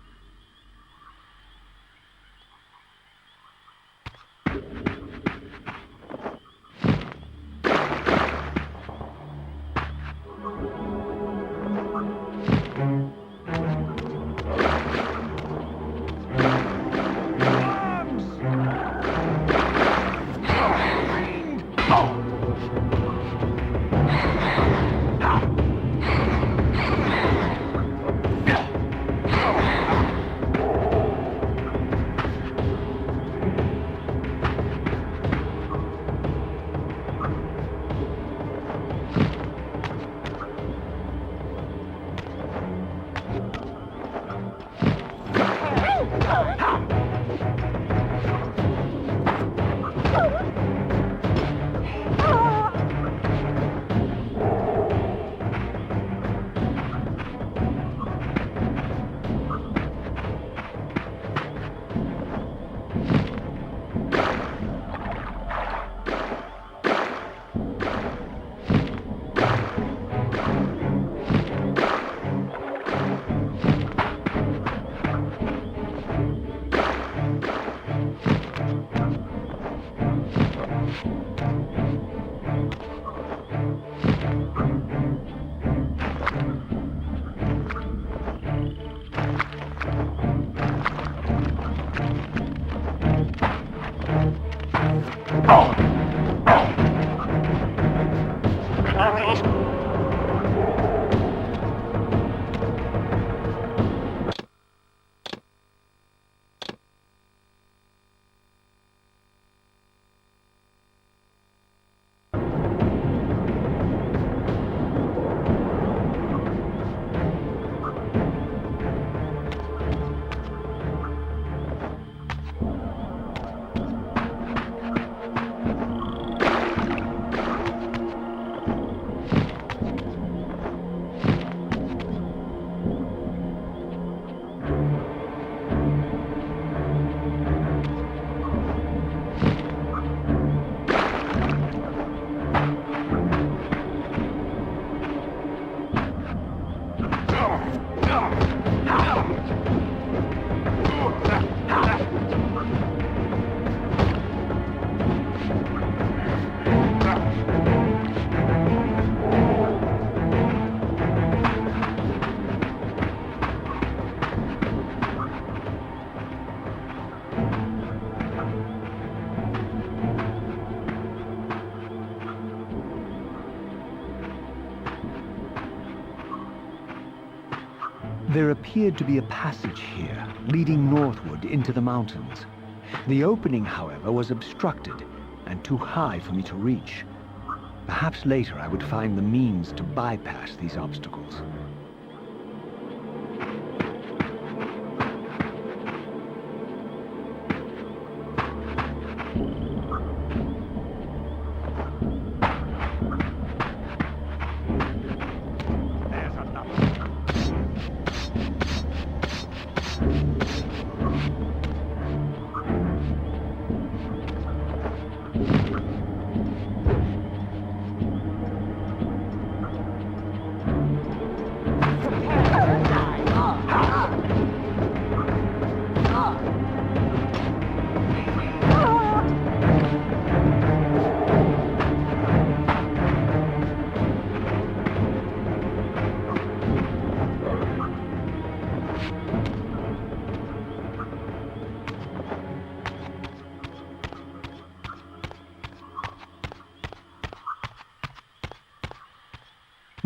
There appeared to be a passage here, leading northward into the mountains. The opening, however, was obstructed and too high for me to reach. Perhaps later I would find the means to bypass these obstacles.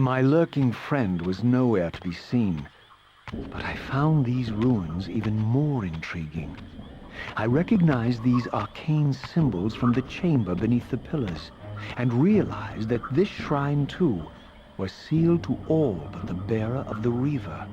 My lurking friend was nowhere to be seen, but I found these ruins even more intriguing. I recognized these arcane symbols from the chamber beneath the pillars, and realized that this shrine, too, was sealed to all but the bearer of the Reaver.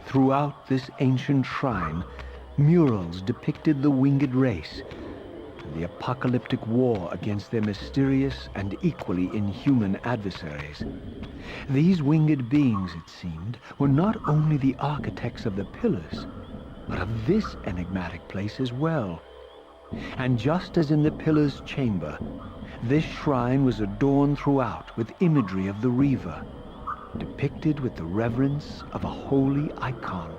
Throughout this ancient shrine, murals depicted the winged race and the apocalyptic war against their mysterious and equally inhuman adversaries. These winged beings, it seemed, were not only the architects of the pillars, but of this enigmatic place as well. And just as in the pillar's chamber, this shrine was adorned throughout with imagery of the Reaver, depicted with the reverence of a holy icon.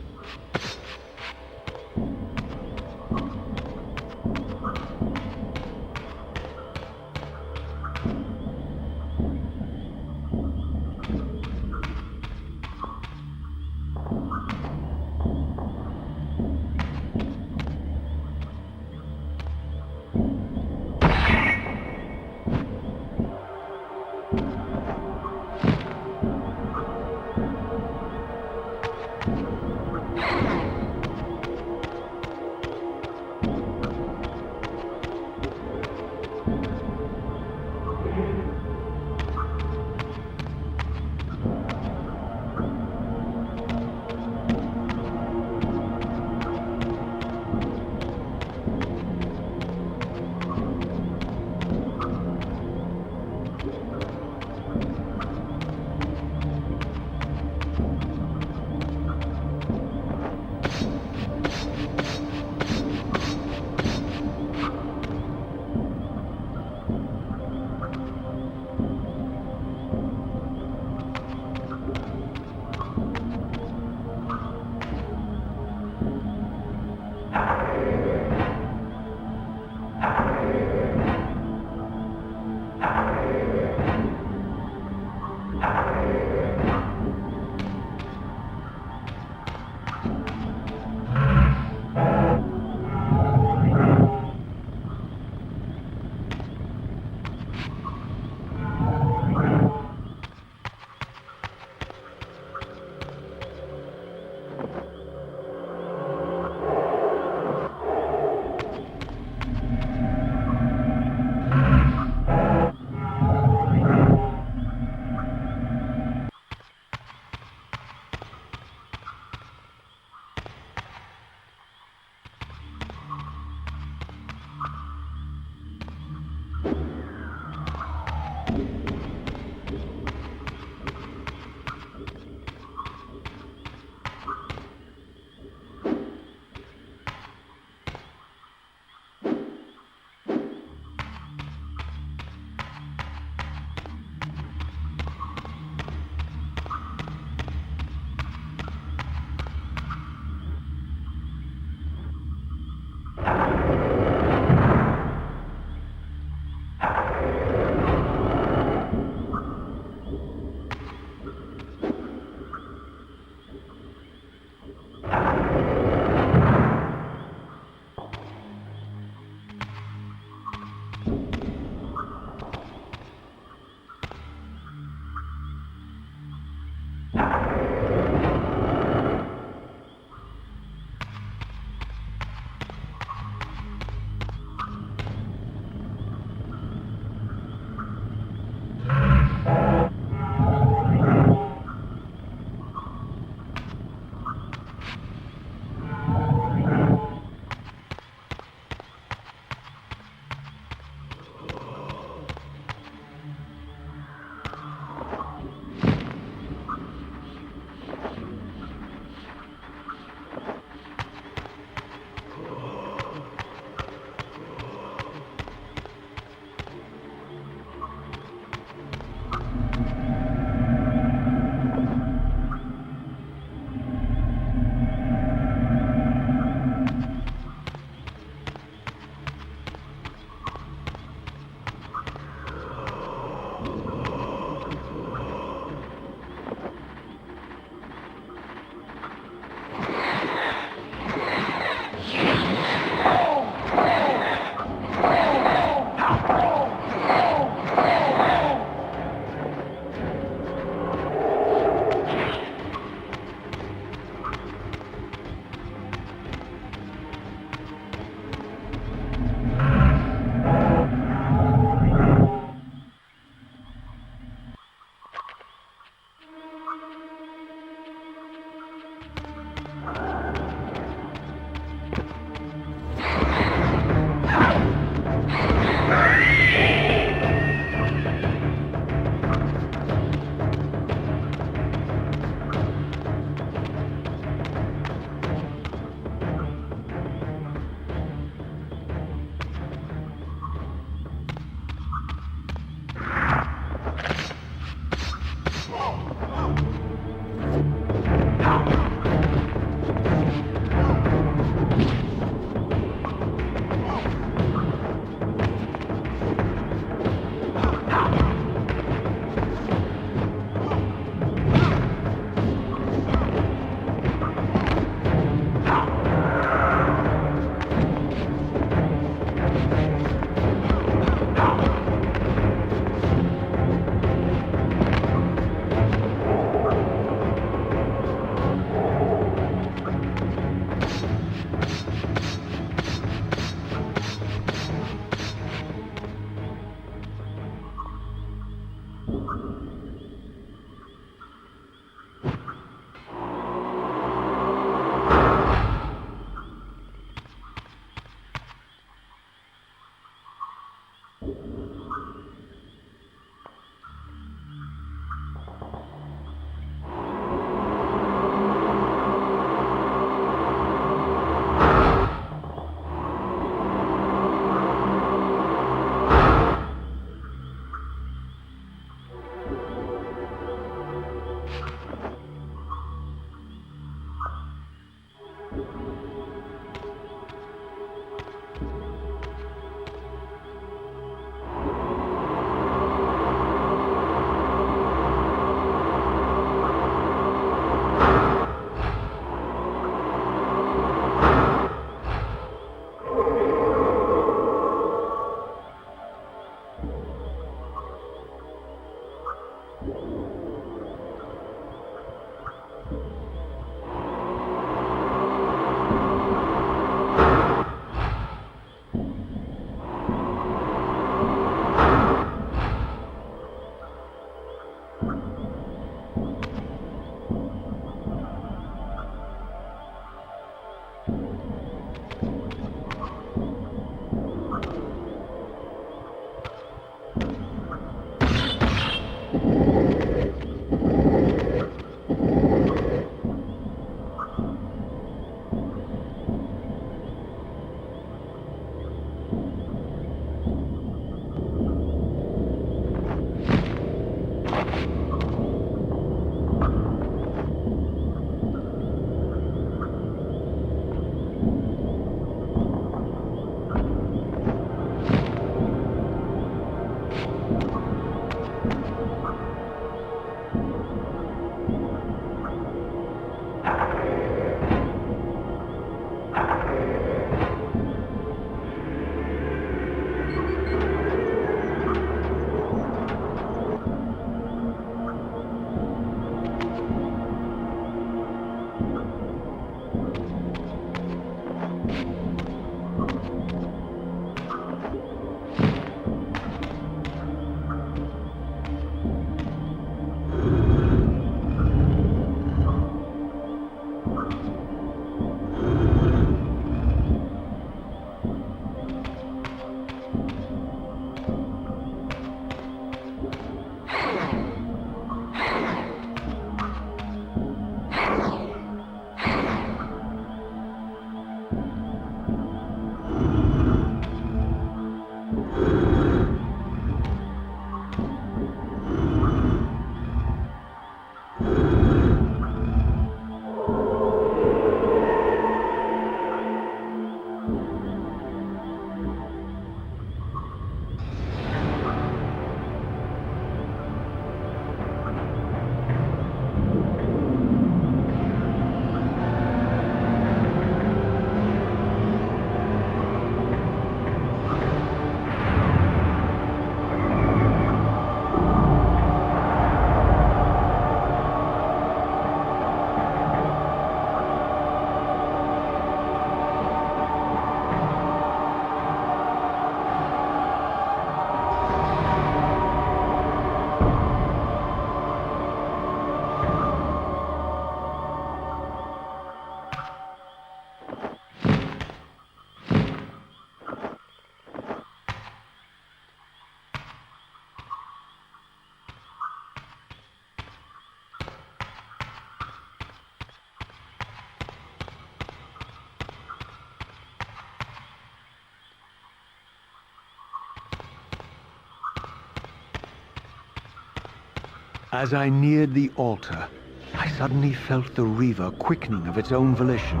As I neared the altar, I suddenly felt the Reaver quickening of its own volition.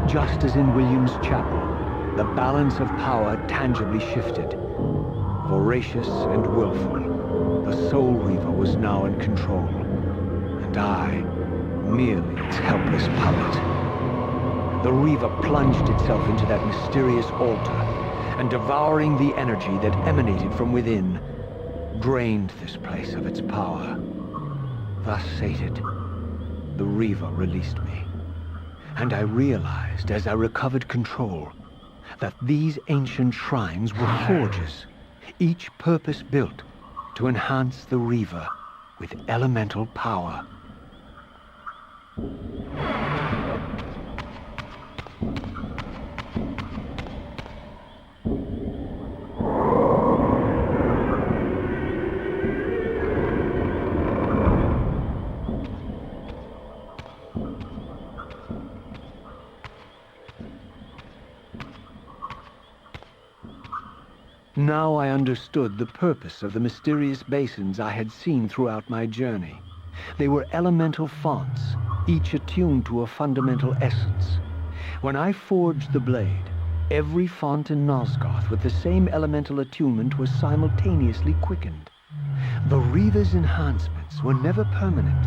Just as in William's chapel, the balance of power tangibly shifted. Voracious and willful, the Soul Reaver was now in control, and I, merely its helpless puppet. The Reaver plunged itself into that mysterious altar, and devouring the energy that emanated from within, drained this place of its power. Thus sated, the Reaver released me, and I realized as I recovered control that these ancient shrines were forges, each purpose-built to enhance the Reaver with elemental power. Now I understood the purpose of the mysterious basins I had seen throughout my journey. They were elemental fonts, each attuned to a fundamental essence. When I forged the blade, every font in Nosgoth with the same elemental attunement was simultaneously quickened. The Reaver's enhancements were never permanent,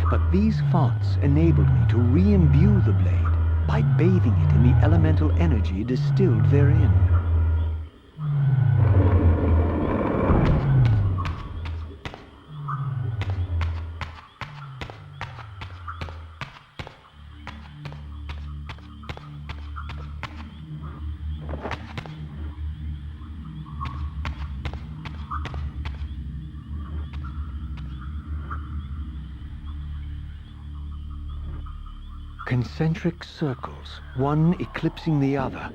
but these fonts enabled me to re-imbue the blade by bathing it in the elemental energy distilled therein. Concentric circles, one eclipsing the other.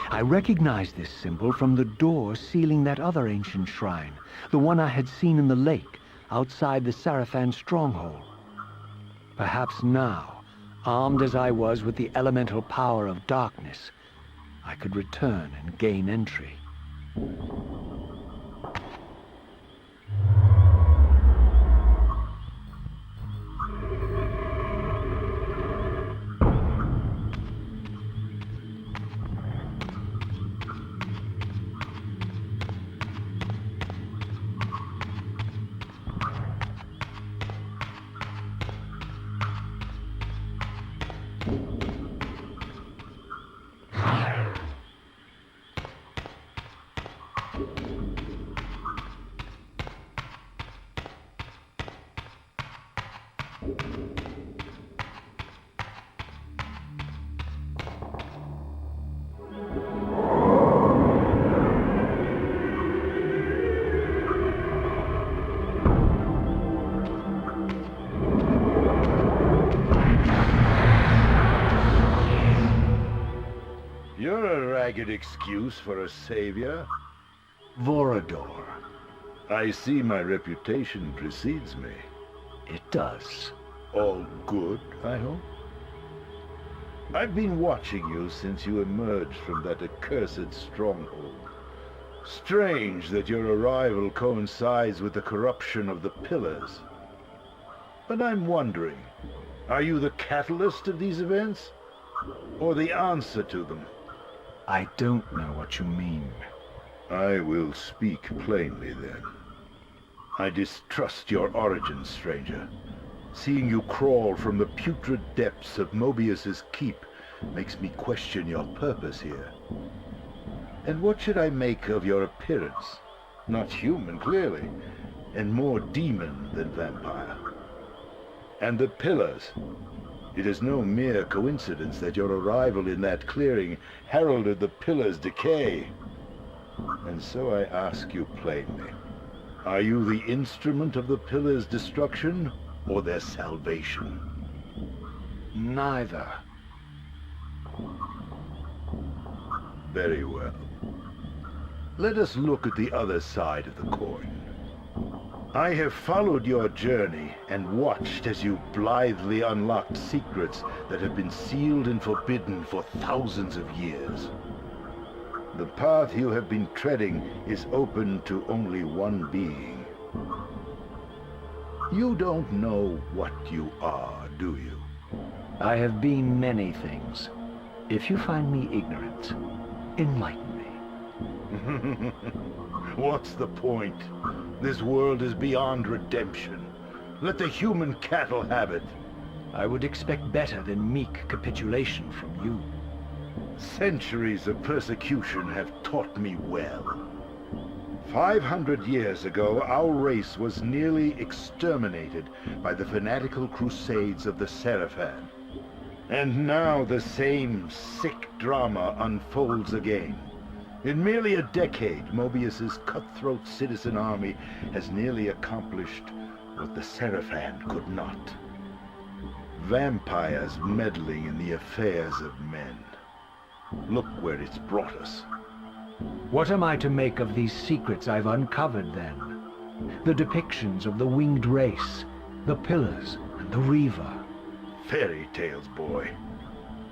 I recognized this symbol from the door sealing that other ancient shrine, the one I had seen in the lake outside the Serafan stronghold. Perhaps now, armed as I was with the elemental power of darkness, I could return and gain entry. You're a ragged excuse for a savior. Vorador. I see my reputation precedes me. It does. All good, I hope? I've been watching you since you emerged from that accursed stronghold. Strange that your arrival coincides with the corruption of the Pillars. But I'm wondering, are you the catalyst of these events? Or the answer to them? I don't know what you mean. I will speak plainly, then. I distrust your origins, stranger. Seeing you crawl from the putrid depths of Mobius's keep makes me question your purpose here. And what should I make of your appearance? Not human, clearly, and more demon than vampire. And the Pillars. It is no mere coincidence that your arrival in that clearing heralded the Pillars' decay. And so I ask you plainly, are you the instrument of the Pillars' destruction or their salvation? Neither. Very well. Let us look at the other side of the coin. I have followed your journey and watched as you blithely unlocked secrets that have been sealed and forbidden for thousands of years. The path you have been treading is open to only one being. You don't know what you are, do you? I have been many things. If you find me ignorant, enlighten me. What's the point? This world is beyond redemption. Let the human cattle have it. I would expect better than meek capitulation from you. Centuries of persecution have taught me well. 500 years ago, our race was nearly exterminated by the fanatical crusades of the Serafan. And now the same sick drama unfolds again. In merely a decade, Mobius's cutthroat citizen army has nearly accomplished what the Serafan could not. Vampires meddling in the affairs of men. Look where it's brought us. What am I to make of these secrets I've uncovered, then? The depictions of the winged race, the Pillars, and the Reaver. Fairy tales, boy.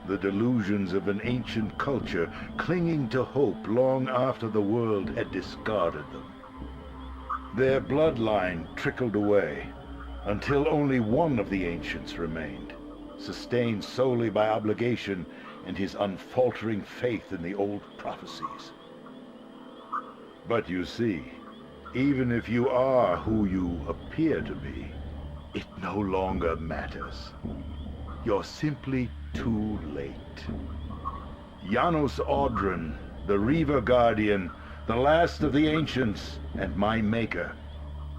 The delusions of an ancient culture clinging to hope long after the world had discarded them. Their bloodline trickled away, until only one of the ancients remained, sustained solely by obligation and his unfaltering faith in the old prophecies. But you see, even if you are who you appear to be, it no longer matters. You're simply too late. Janos Audron, the Reaver Guardian, the last of the ancients, and my maker,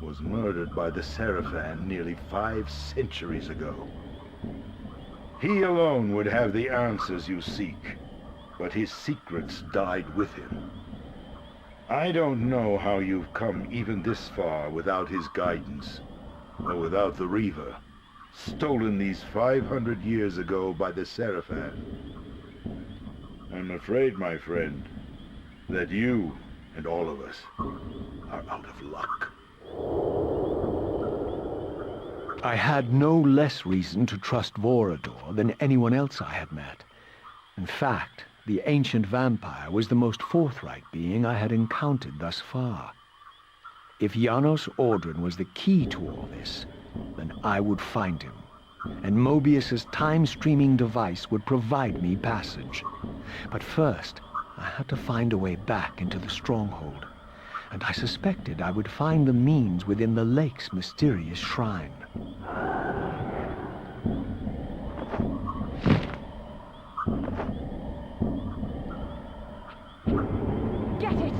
was murdered by the Serafan nearly 5 centuries ago. He alone would have the answers you seek, but his secrets died with him. I don't know how you've come even this far without his guidance, or without the Reaver, stolen these 500 years ago by the Serafan. I'm afraid, my friend, that you and all of us are out of luck. I had no less reason to trust Vorador than anyone else I had met. In fact, the ancient vampire was the most forthright being I had encountered thus far. If Janos Audron was the key to all this, then I would find him, and Mobius's time-streaming device would provide me passage. But first, I had to find a way back into the stronghold, and I suspected I would find the means within the lake's mysterious shrine. Get it!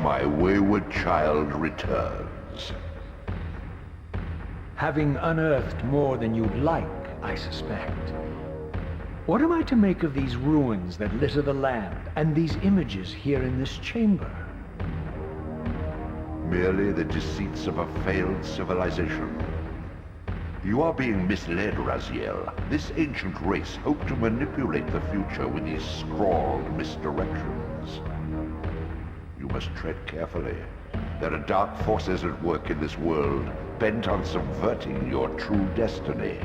My wayward child returns. Having unearthed more than you'd like, I suspect. What am I to make of these ruins that litter the land, and these images here in this chamber? Merely the deceits of a failed civilization. You are being misled, Raziel. This ancient race hoped to manipulate the future with these scrawled misdirections. You must tread carefully. There are dark forces at work in this world, bent on subverting your true destiny.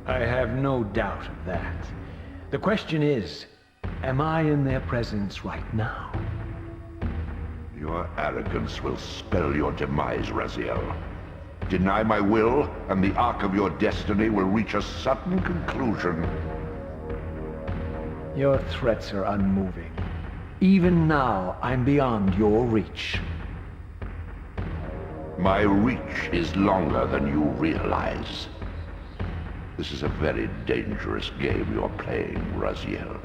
I have no doubt of that. The question is, am I in their presence right now? Your arrogance will spell your demise, Raziel. Deny my will, and the arc of your destiny will reach a sudden conclusion. Your threats are unmoving. Even now, I'm beyond your reach. My reach is longer than you realize. This is a very dangerous game you're playing, Raziel.